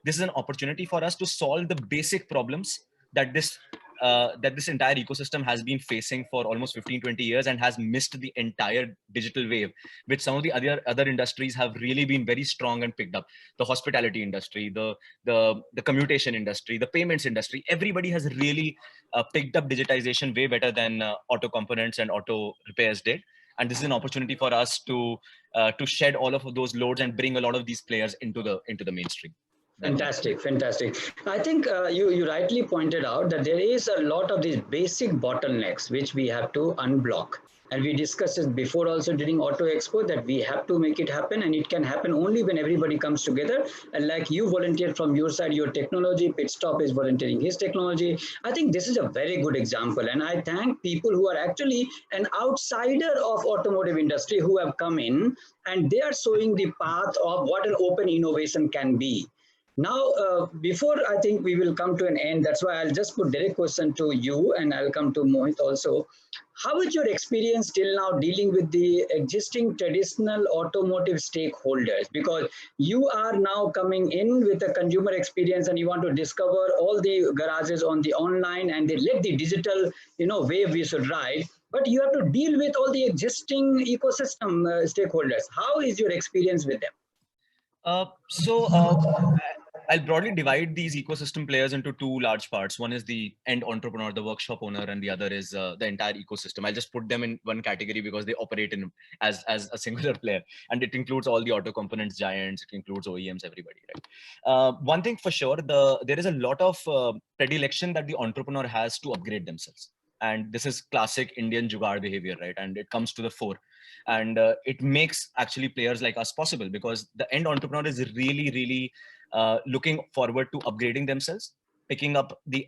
this is an opportunity for us to solve the basic problems that this entire ecosystem has been facing for almost 15-20 years and has missed the entire digital wave, which some of the other industries have really been very strong and picked up. The hospitality industry, the commutation industry, the payments industry, everybody has really picked up digitization way better than auto components and auto repairs did. And this is an opportunity for us to shed all of those loads and bring a lot of these players into the mainstream. Fantastic, fantastic. I think you rightly pointed out that there is a lot of these basic bottlenecks which we have to unblock. And we discussed this before also during Auto Expo, that we have to make it happen, and it can happen only when everybody comes together. And like you volunteered from your side, your technology, Pitstop is volunteering his technology. I think this is a very good example. And I thank people who are actually an outsider of automotive industry who have come in, and they are showing the path of what an open innovation can be. Now, before I think we will come to an end, that's why I'll just put direct question to you, and I'll come to Mohit also. How is your experience till now dealing with the existing traditional automotive stakeholders? Because you are now coming in with a consumer experience and you want to discover all the garages on the online and they let the digital, wave we should ride. But you have to deal with all the existing ecosystem stakeholders. How is your experience with them? I'll broadly divide these ecosystem players into 2 large parts. One is the end entrepreneur, the workshop owner, and the other is the entire ecosystem. I'll just put them in one category because they operate in as a singular player, and it includes all the auto components giants. It includes OEMs, everybody, right? One thing for sure, there is a lot of predilection that the entrepreneur has to upgrade themselves, and this is classic Indian jugaad behavior, right? And it comes to the fore. And it makes actually players like us possible, because the end entrepreneur is really, really looking forward to upgrading themselves, picking up the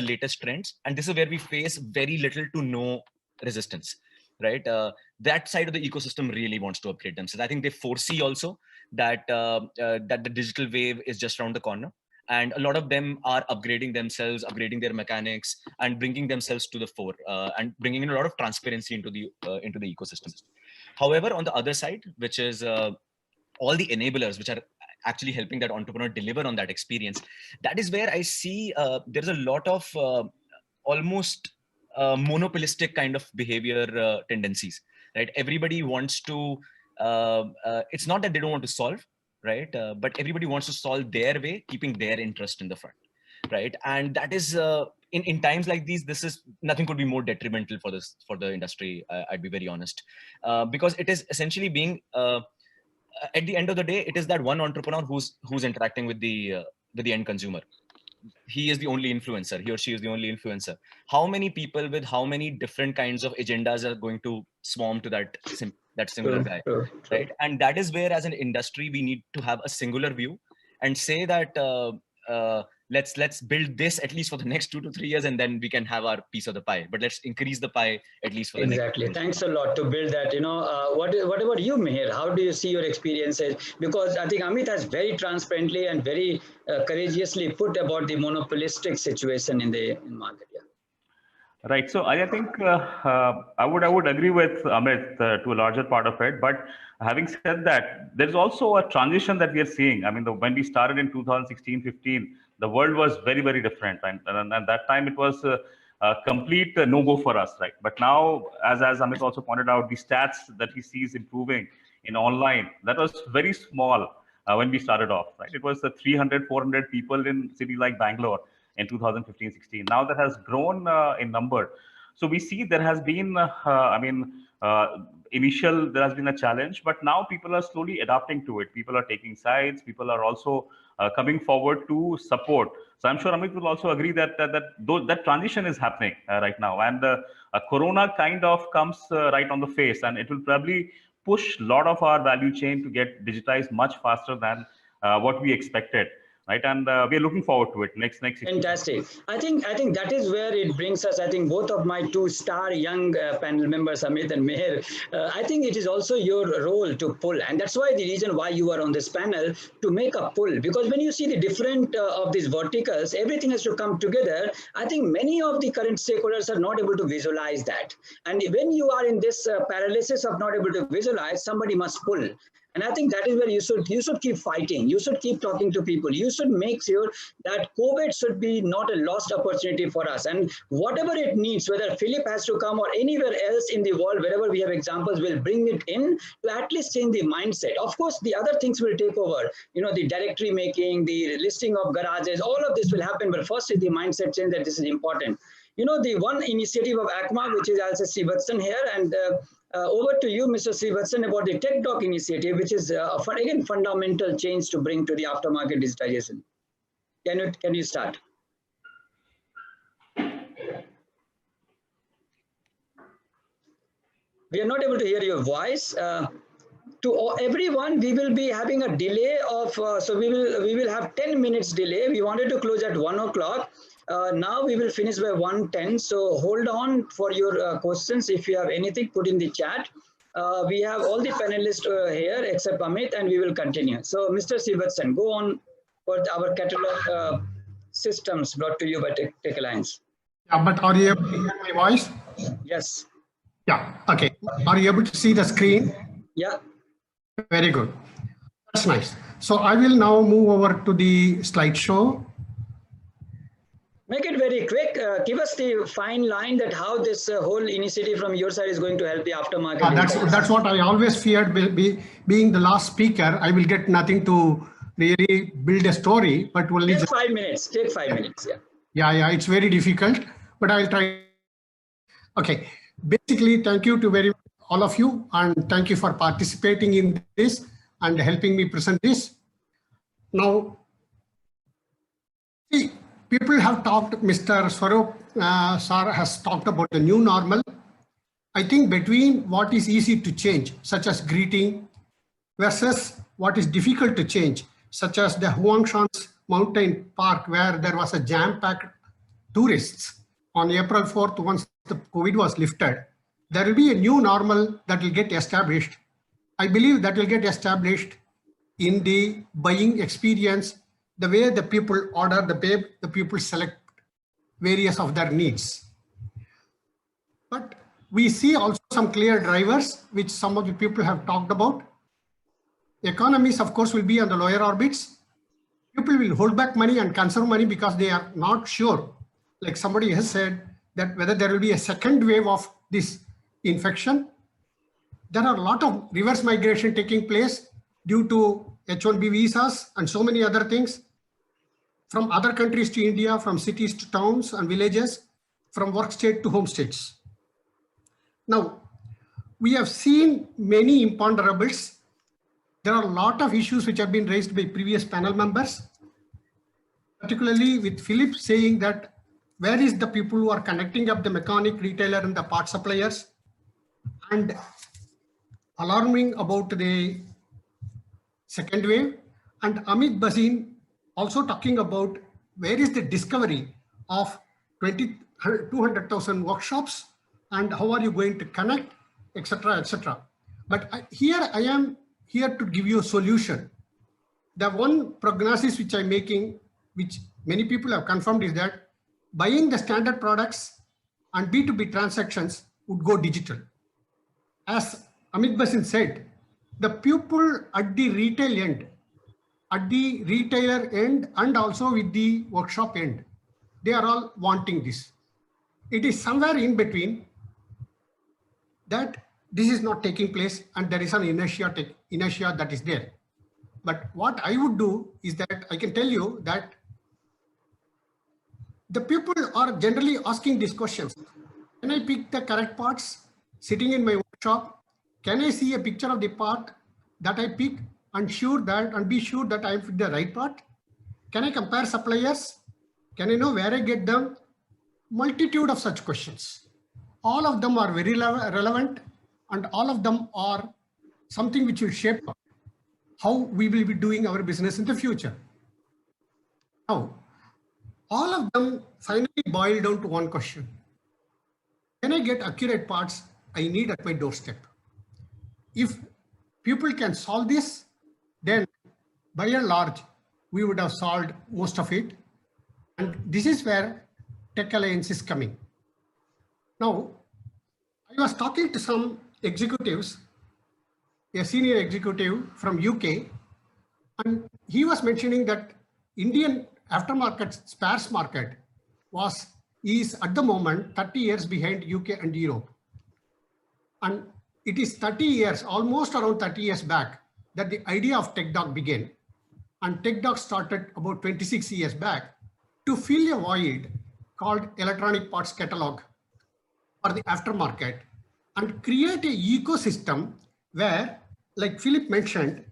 latest trends. And this is where we face very little to no resistance, right? That side of the ecosystem really wants to upgrade themselves. I think they foresee also that the digital wave is just around the corner. And a lot of them are upgrading themselves, upgrading their mechanics, and bringing themselves to the fore, and bringing in a lot of transparency into the ecosystem. However, on the other side, which is all the enablers, which are actually helping that entrepreneur deliver on that experience, that is where I see there's a lot of almost monopolistic kind of behavior tendencies, right? Everybody wants to. It's not that they don't want to solve, right? But everybody wants to solve their way, keeping their interest in the front, right? And that is in times like these, this is nothing could be more detrimental for the industry. I'd be very honest, because it is essentially being at the end of the day, it is that one entrepreneur who's interacting with the end consumer. He is the only influencer. He or she is the only influencer. How many people with how many different kinds of agendas are going to swarm to that singular guy, right? And that is where, as an industry, we need to have a singular view and say that let's build this at least for the next 2 to 3 years, and then we can have our piece of the pie. But let's increase the pie at least for the next. Exactly. Thanks a lot to build that. What about you, Mihir? How do you see your experiences? Because I think Amit has very transparently and very courageously put about the monopolistic situation in the market. Yeah. Right. So I think I would agree with Amit to a larger part of it. But having said that, there's also a transition that we are seeing. I mean, when we started in 2016-15, the world was very, very different. And at that time, it was complete no-go for us, right? But now, as Amit also pointed out, the stats that he sees improving in online, that was very small when we started off, right? It was 300, 400 people in cities like Bangalore in 2015-16. Now that has grown in number. So we see there has been, initial, there has been a challenge, but now people are slowly adapting to it. People are taking sides. People are also coming forward to support. So I'm sure Amit will also agree that that transition is happening right now. And Corona kind of comes right on the face, and it will probably push a lot of our value chain to get digitized much faster than what we expected. Right, and we are looking forward to it. Next. Fantastic. I think that is where it brings us. I think both of my two star young panel members, Amit and Meher. I think it is also your role to pull, and that's why the reason why you are on this panel, to make a pull. Because when you see the different of these verticals, everything has to come together. I think many of the current stakeholders are not able to visualize that, and when you are in this paralysis of not able to visualize, somebody must pull. And I think that is where you should keep fighting. You should keep talking to people. You should make sure that COVID should be not a lost opportunity for us. And whatever it needs, whether Philip has to come or anywhere else in the world, wherever we have examples, we'll bring it in to at least change the mindset. Of course, the other things will take over. The directory making, the listing of garages, all of this will happen. But first is the mindset change that this is important. The one initiative of ACMA, which is also Srivatsan here, and over to you, Mr. Srivatsan, about the Tech Doc initiative, which is again fundamental change to bring to the aftermarket digitization. Can you start? We are not able to hear your voice. To everyone, we will be having a delay of so we will have 10 minutes delay. We wanted to close at 1 o'clock. Now we will finish by 1:10. So hold on for your questions. If you have anything, put in the chat. We have all the panelists here except Amit, and we will continue. So Mr. Srivatsan, go on for our catalog systems brought to you by TechAlliance. Yeah, but are you able to hear my voice? Yes. Yeah, okay. Are you able to see the screen? Yeah. Very good. That's nice. So I will now move over to the slideshow. Make it very quick. Give us the fine line that how this whole initiative from your side is going to help the aftermarket. That's what I always feared. Being the last speaker, I will get nothing to really build a story. But only take 5 minutes. Take 5 minutes. Yeah. Yeah. It's very difficult, but I'll try. Okay. Basically, thank you to all of you, and thank you for participating in this and helping me present this. Now, see, people have talked, Mr. Swarup sir has talked about the new normal. I think between what is easy to change, such as greeting, versus what is difficult to change, such as the Huangshan's Mountain Park, where there was a jam-packed tourists on April 4th, once the COVID was lifted, there will be a new normal that will get established. I believe that will get established in the buying experience, the way the people order, the people select various of their needs. But we see also some clear drivers, which some of the people have talked about. Economies, of course, will be on the lower orbits. People will hold back money and conserve money because they are not sure, like somebody has said, that whether there will be a second wave of this infection. There are a lot of reverse migration taking place due to H-1B visas and so many other things, from other countries to India, from cities to towns and villages, from work state to home states. Now, we have seen many imponderables. There are a lot of issues which have been raised by previous panel members, particularly with Philip saying that where is the people who are connecting up the mechanic, retailer, and the part suppliers, and alarming about the second wave, and Amit Bazin also talking about where is the discovery of 200,000 workshops and how are you going to connect, etc., etc. But I am here to give you a solution. The one prognosis which I'm making, which many people have confirmed, is that buying the standard products and B2B transactions would go digital. As Amit Bazin said, the people at the retail end, at the retailer end, and also with the workshop end, they are all wanting this. it is somewhere in between that this is not taking place and there is an inertia that is there. But what I would do is that I can tell you that the people are generally asking these questions. Can I pick the correct parts sitting in my workshop? Can I see a picture of the part that I pick and be sure that I pick the right part? Can I compare suppliers? Can I know where I get them? Multitude of such questions. All of them are very relevant and all of them are something which will shape how we will be doing our business in the future. Now, all of them finally boil down to one question. Can I get accurate parts I need at my doorstep? If people can solve this, then by and large, we would have solved most of it. And this is where TechAlliance is coming. Now, I was talking to some executives, a senior executive from UK, and he was mentioning that Indian aftermarket spares market is at the moment 30 years behind UK and Europe. And it is 30 years, almost around 30 years back, that the idea of TechDoc began. And TechDoc started about 26 years back to fill a void called electronic parts catalog for the aftermarket and create an ecosystem where, like Philip mentioned,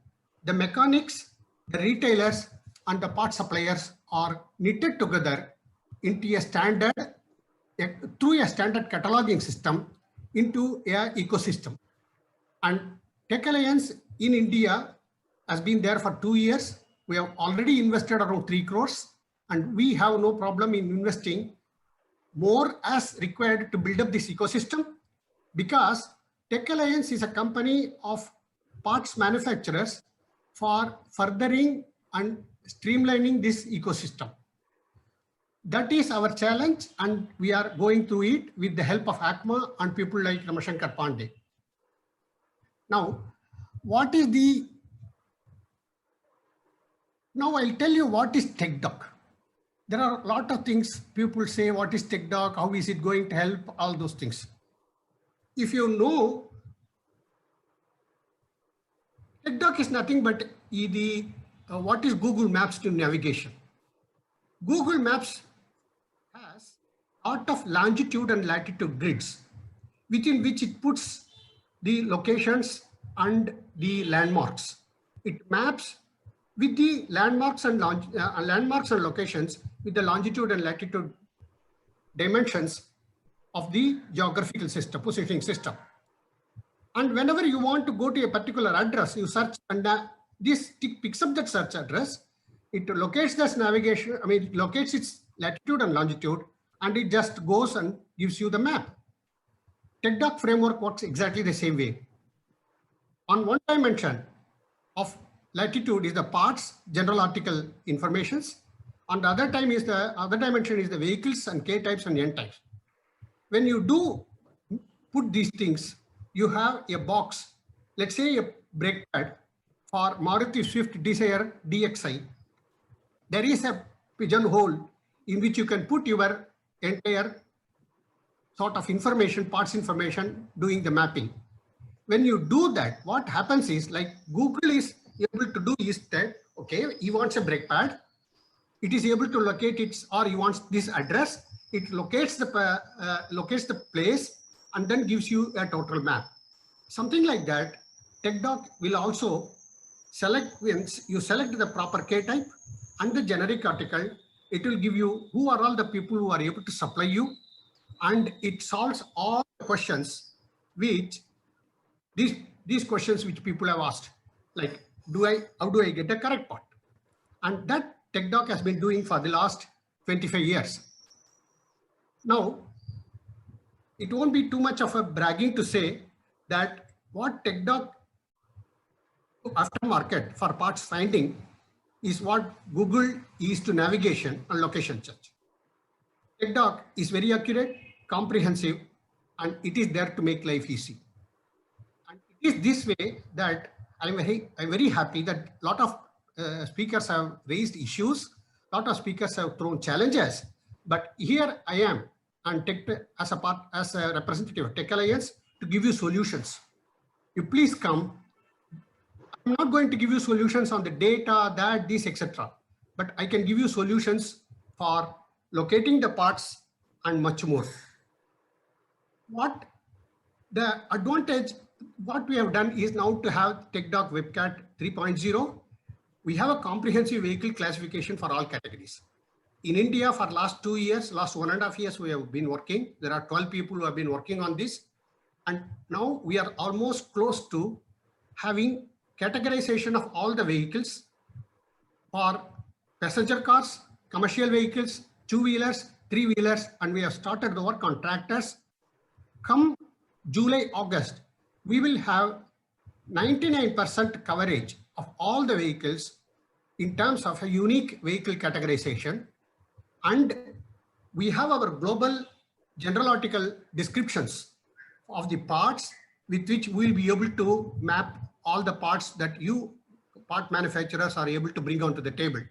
the mechanics, the retailers, and the part suppliers are knitted together into a standard, through a standard cataloging system into an ecosystem. And TechAlliance in India has been there for 2 years. We have already invested around 3 crores and we have no problem in investing more as required to build up this ecosystem, because TechAlliance is a company of parts manufacturers for furthering and streamlining this ecosystem. That is our challenge, and we are going through it with the help of ACMA and people like Ramashankar Pandey. Now, now I'll tell you what is TechDoc. There are a lot of things people say, what is TechDoc, how is it going to help, all those things. If you know, TechDoc is nothing but what is Google Maps to navigation. Google Maps has a lot of longitude and latitude grids within which it puts the locations and the landmarks. It maps with the landmarks and locations with the longitude and latitude dimensions of the geographical system, positioning system. And whenever you want to go to a particular address, you search, and this picks up that search address. It locates this navigation, it locates its latitude and longitude, and it just goes and gives you the map. TechDoc framework works exactly the same way. On one dimension of latitude is the parts, general article informations. On the other dimension is the vehicles and K types and N types. When you do put these things, you have a box, let's say a brake pad for Maruti Swift Dzire DXi. There is a pigeonhole in which you can put your entire sort of information, parts information, doing the mapping. When you do that, what happens is, like Google is able to do is that, okay, he wants a brake pad. It is able to locate its, or he wants this address. It locates the place and then gives you a total map. Something like that, TechDoc will also select, once you select the proper K type and the generic article, it will give you who are all the people who are able to supply you, and it solves all the questions which these questions which people have asked, like how do I get the correct part? And that TechDoc has been doing for the last 25 years. Now, it won't be too much of a bragging to say that what TechDoc aftermarket for parts finding is what Google is to navigation and location search. TechDoc is very accurate, comprehensive, and it is there to make life easy. And it is this way that I'm very happy that a lot of speakers have raised issues, a lot of speakers have thrown challenges, but here I am and as a representative of TechAlliance to give you solutions. You please come. I'm not going to give you solutions on the data, that, this, etc. But I can give you solutions for locating the parts and much more. What the advantage, what we have done is now to have TechDoc WebCat 3.0. We have a comprehensive vehicle classification for all categories. In India, for last 2 years, last 1.5 years, we have been working. There are 12 people who have been working on this. And now we are almost close to having categorization of all the vehicles for passenger cars, commercial vehicles, two-wheelers, three-wheelers, and we have started the work on tractors. Come July, August, we will have 99% coverage of all the vehicles in terms of a unique vehicle categorization. And we have our global general article descriptions of the parts with which we'll be able to map all the parts that you part manufacturers are able to bring onto the table.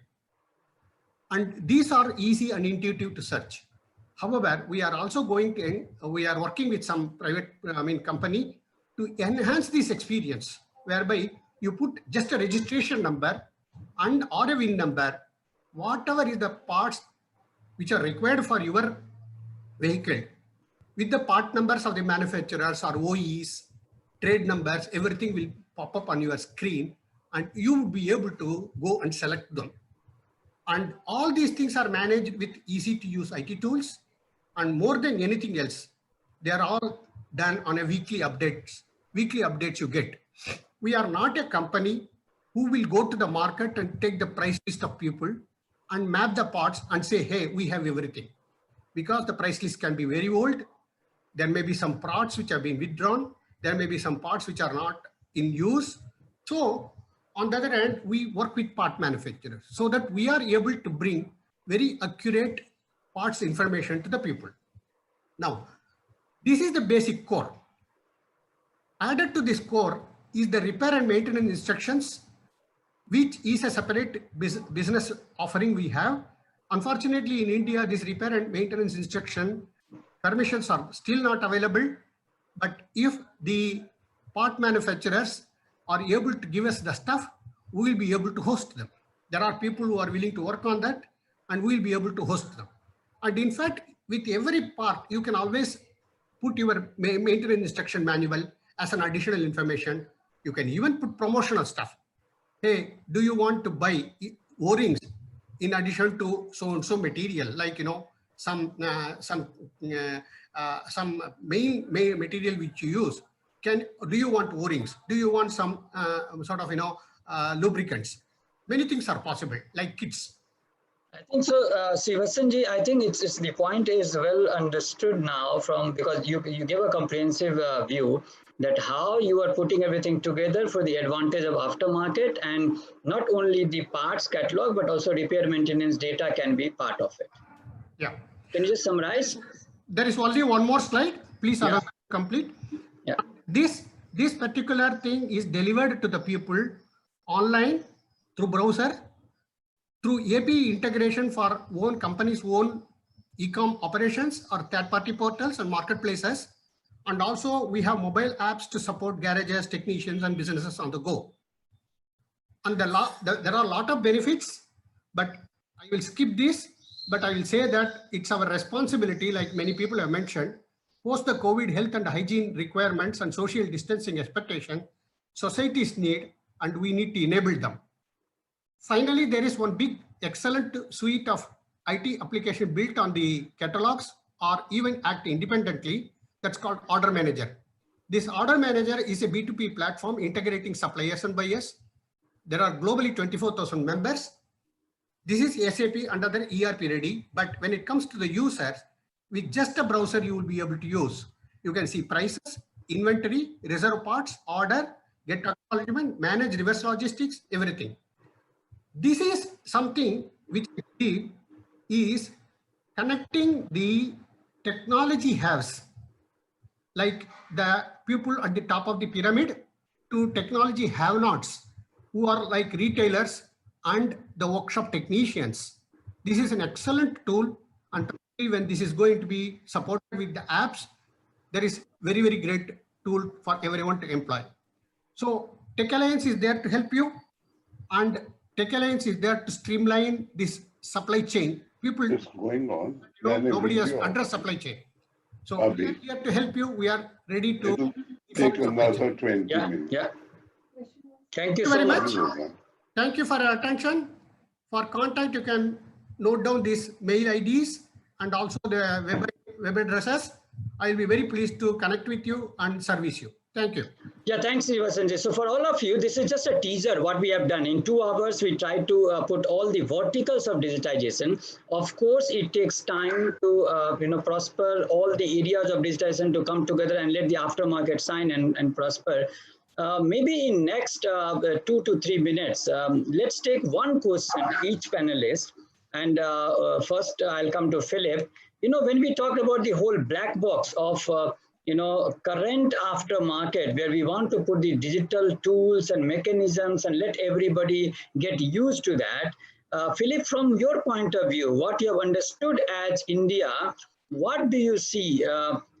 And these are easy and intuitive to search. However, we are also we are working with some private, company to enhance this experience, whereby you put just a registration number and or a VIN number, whatever is the parts which are required for your vehicle, with the part numbers of the manufacturers or OEs, trade numbers, everything will pop up on your screen and you will be able to go and select them. And all these things are managed with easy to use IT tools, and more than anything else, they are all done on a weekly updates you get. We are not a company who will go to the market and take the price list of people and map the parts and say, hey, we have everything. Because the price list can be very old. There may be some parts which have been withdrawn. There may be some parts which are not in use. So on the other hand, we work with part manufacturers so that we are able to bring very accurate parts information to the people. Now, this is the basic core. Added to this core is the repair and maintenance instructions, which is a separate business offering we have. Unfortunately, in India, this repair and maintenance instruction permissions are still not available. But if the part manufacturers are able to give us the stuff, we will be able to host them. There are people who are willing to work on that, and we will be able to host them. And in fact, with every part, you can always put your maintenance instruction manual as an additional information. You can even put promotional stuff. Hey, do you want to buy O-rings in addition to so-and-so material, like, some main material which you use? Do you want O-rings? Do you want some sort of, lubricants? Many things are possible, like kits. I think so, Sivasanji, I think it's the point is well understood now because you give a comprehensive view that how you are putting everything together for the advantage of aftermarket, and not only the parts catalog, but also repair maintenance data can be part of it. Yeah. Can you just summarize? There is only one more slide. Please allow complete. Yeah. This particular thing is delivered to the people online through browser, through API integration for own companies' own e-com operations or third-party portals and marketplaces. And also we have mobile apps to support garages, technicians, and businesses on the go. And there are a lot of benefits, but I will skip this. But I will say that it's our responsibility, like many people have mentioned, post the COVID health and hygiene requirements and social distancing expectation, societies need, and we need to enable them. Finally, there is one big, excellent suite of IT application built on the catalogs or even act independently. That's called Order Manager. This Order Manager is a B2B platform integrating suppliers and buyers. There are globally 24,000 members. This is SAP under the ERP ready, but when it comes to the users, with just a browser, you will be able to use. You can see prices, inventory, reserve parts, order, get acknowledgement, manage reverse logistics, everything. This is something which is connecting the technology hubs, like the people at the top of the pyramid, to technology have-nots, who are like retailers and the workshop technicians. This is an excellent tool, and when this is going to be supported with the apps, there is very, very great tool for everyone to employ. So TechAlliance is there to help you, and TechAlliance is there to streamline this supply chain. People, It's going on. nobody has addressed supply chain. So we are here to help you. We are ready to take another 20 minutes. Yeah. Thank you very so much. much. Thank you for your attention. For contact, you can note down these mail IDs and also the web addresses. I'll be very pleased to connect with you and service you. Thank you. Yeah, thanks, Sanjay. So for all of you, this is just a teaser what we have done. In 2 hours, we tried to put all the verticals of digitization. Of course, it takes time to prosper all the areas of digitization to come together and let the aftermarket shine and prosper. Maybe in next 2 to 3 minutes, let's take one question each panelist. And first, I'll come to Philip. When we talked about the whole black box of current aftermarket, where we want to put the digital tools and mechanisms and let everybody get used to that. Philip, from your point of view, what you have understood as India, what do you see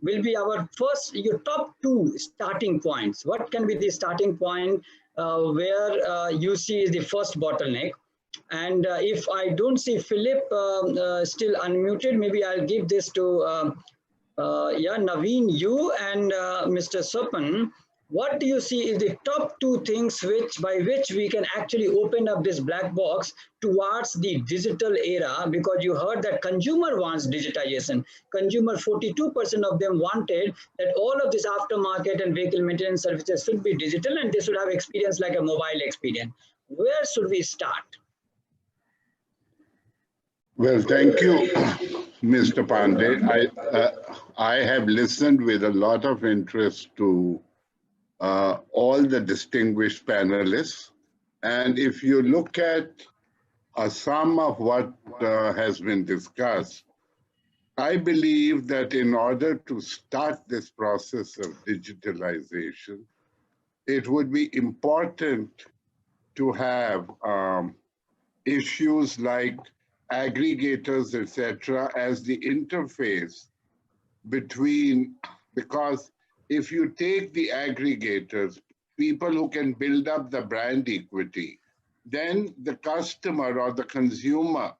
will be your top 2 starting points? What can be the starting point where you see the first bottleneck? And if I don't see Philip still unmuted, maybe I'll give this to Naveen, you and Mr. Sopan. What do you see is the top 2 things by which we can actually open up this black box towards the digital era? Because you heard that consumer wants digitization. Consumer, 42% of them wanted that all of this aftermarket and vehicle maintenance services should be digital and they should have experience like a mobile experience. Where should we start? Well, thank you, Mr. Pandey. I have listened with a lot of interest to all the distinguished panelists. And if you look at a sum of what has been discussed, I believe that in order to start this process of digitalization, it would be important to have issues like aggregators, etc., as the interface between, because if you take the aggregators, people who can build up the brand equity, then the customer or the consumer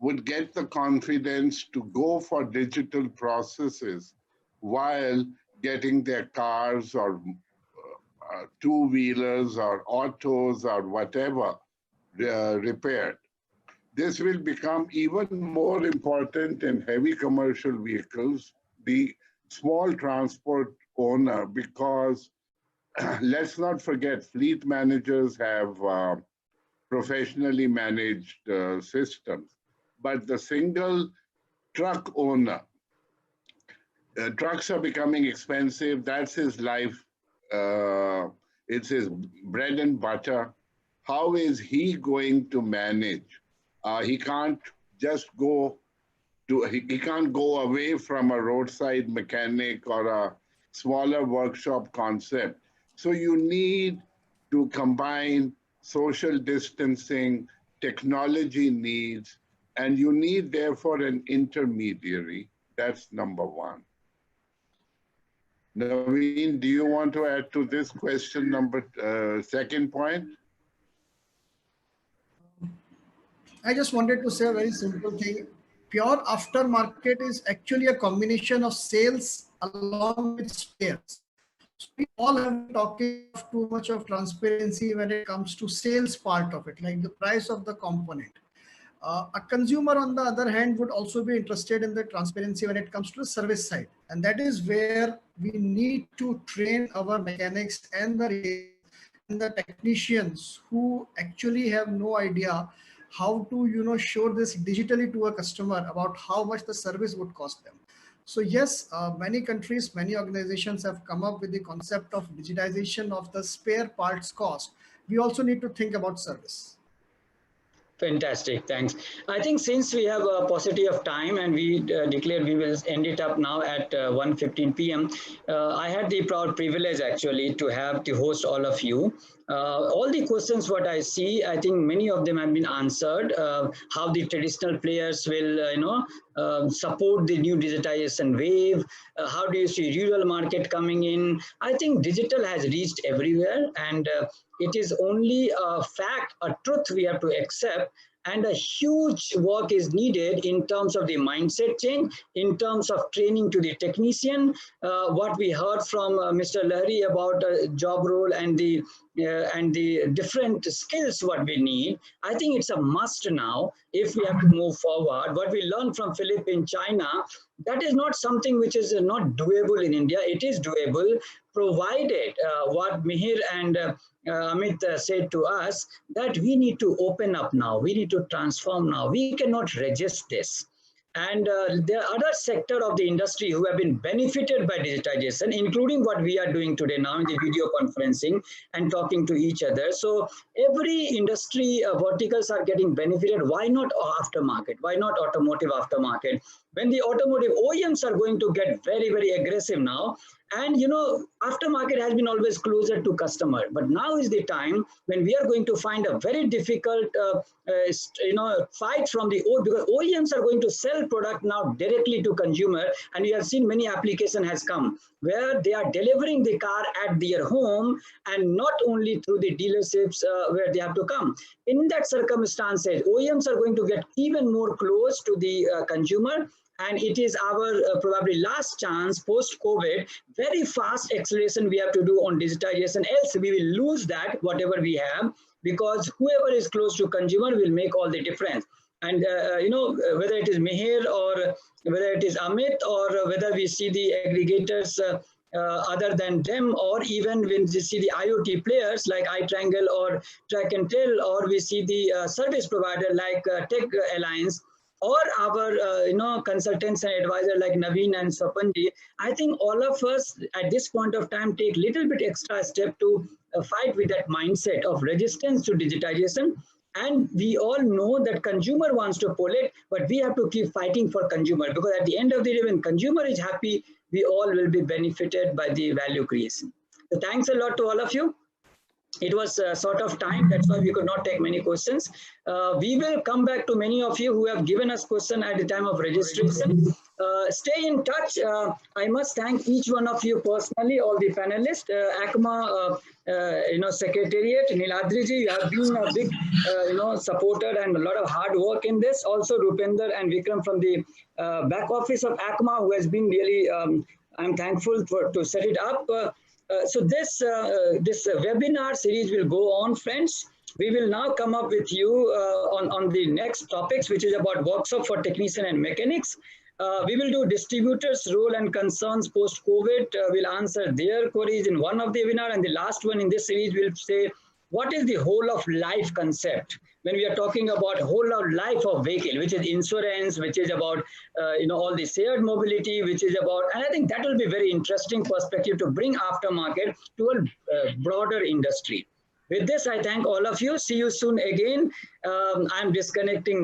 would get the confidence to go for digital processes while getting their cars or two-wheelers or autos or whatever repaired. This will become even more important in heavy commercial vehicles, the small transport owner, because let's not forget, fleet managers have professionally managed systems, but the single truck owner, trucks are becoming expensive. That's his life. It's his bread and butter. How is he going to manage? He can't just he can't go away from a roadside mechanic or a smaller workshop concept. So you need to combine social distancing, technology needs, and you need therefore an intermediary. That's number 1. Naveen, do you want to add to this question second point? I just wanted to say a very simple thing. Pure aftermarket is actually a combination of sales along with spares. So we all have been talking of too much of transparency when it comes to sales part of it, like the price of the component. A consumer, on the other hand, would also be interested in the transparency when it comes to the service side. And that is where we need to train our mechanics and the technicians who actually have no idea how to show this digitally to a customer about how much the service would cost them. So yes, many countries, many organizations have come up with the concept of digitization of the spare parts cost. We also need to think about service. Fantastic, thanks. I think since we have a paucity of time and we declared we will end it up now at 1:15 p.m., I had the proud privilege actually to host all of you. All the questions what I see, I think many of them have been answered. How the traditional players will support the new digitization wave? How do you see rural market coming in? I think digital has reached everywhere, and it is only a fact, a truth we have to accept. And a huge work is needed in terms of the mindset change, in terms of training to the technician. What we heard from Mr. Lahiri about job role and the different skills what we need, I think it's a must now if we have to move forward. What we learned from Philip in China, that is not something which is not doable in India. It is doable, provided what Mihir and Amit said to us, that we need to open up now. We need to transform now. We cannot resist this. And there are other sector of the industry who have been benefited by digitization, including what we are doing today now in the video conferencing and talking to each other. So every industry verticals are getting benefited. Why not aftermarket? Why not automotive aftermarket? When the automotive OEMs are going to get very, very aggressive now, and aftermarket has been always closer to customer, but now is the time when we are going to find a very difficult fight from the because OEMs are going to sell product now directly to consumer, and you have seen many application has come where they are delivering the car at their home and not only through the dealerships where they have to come. In that circumstances, OEMs are going to get even more close to the consumer. And it is our probably last chance post-COVID, very fast acceleration we have to do on digitization, else we will lose that, whatever we have, because whoever is close to consumer will make all the difference. And, whether it is Mihir or whether it is Amit or whether we see the aggregators other than them, or even when we see the IoT players like MD-Itriangle or TrackNTell, or we see the service provider like TechAlliance, or our consultants and advisors like Naveen and Swapanji, I think all of us at this point of time take little bit extra step to fight with that mindset of resistance to digitization. And we all know that consumer wants to pull it, but we have to keep fighting for consumer, because at the end of the day, when consumer is happy, we all will be benefited by the value creation. So thanks a lot to all of you. It was sort of time, that's why we could not take many questions. We will come back to many of you who have given us question at the time of registration. Stay in touch. I must thank each one of you personally, all the panelists, ACMA, Secretariat, Niladriji, you have been a big, supporter and a lot of hard work in this. Also, Rupender and Vikram from the back office of ACMA, who has been really, I'm thankful to set it up. So this webinar series will go on, friends. We will now come up with you on the next topics, which is about workshop for technician and mechanics. We will do distributors' role and concerns post-COVID. We'll answer their queries in one of the webinar, and the last one in this series will say, what is the whole of life concept? When we are talking about whole of life of vehicle, which is insurance, which is about all the shared mobility, which is about, and I think that will be very interesting perspective to bring aftermarket to a broader industry. With this, I thank all of you. See you soon again. I'm disconnecting now.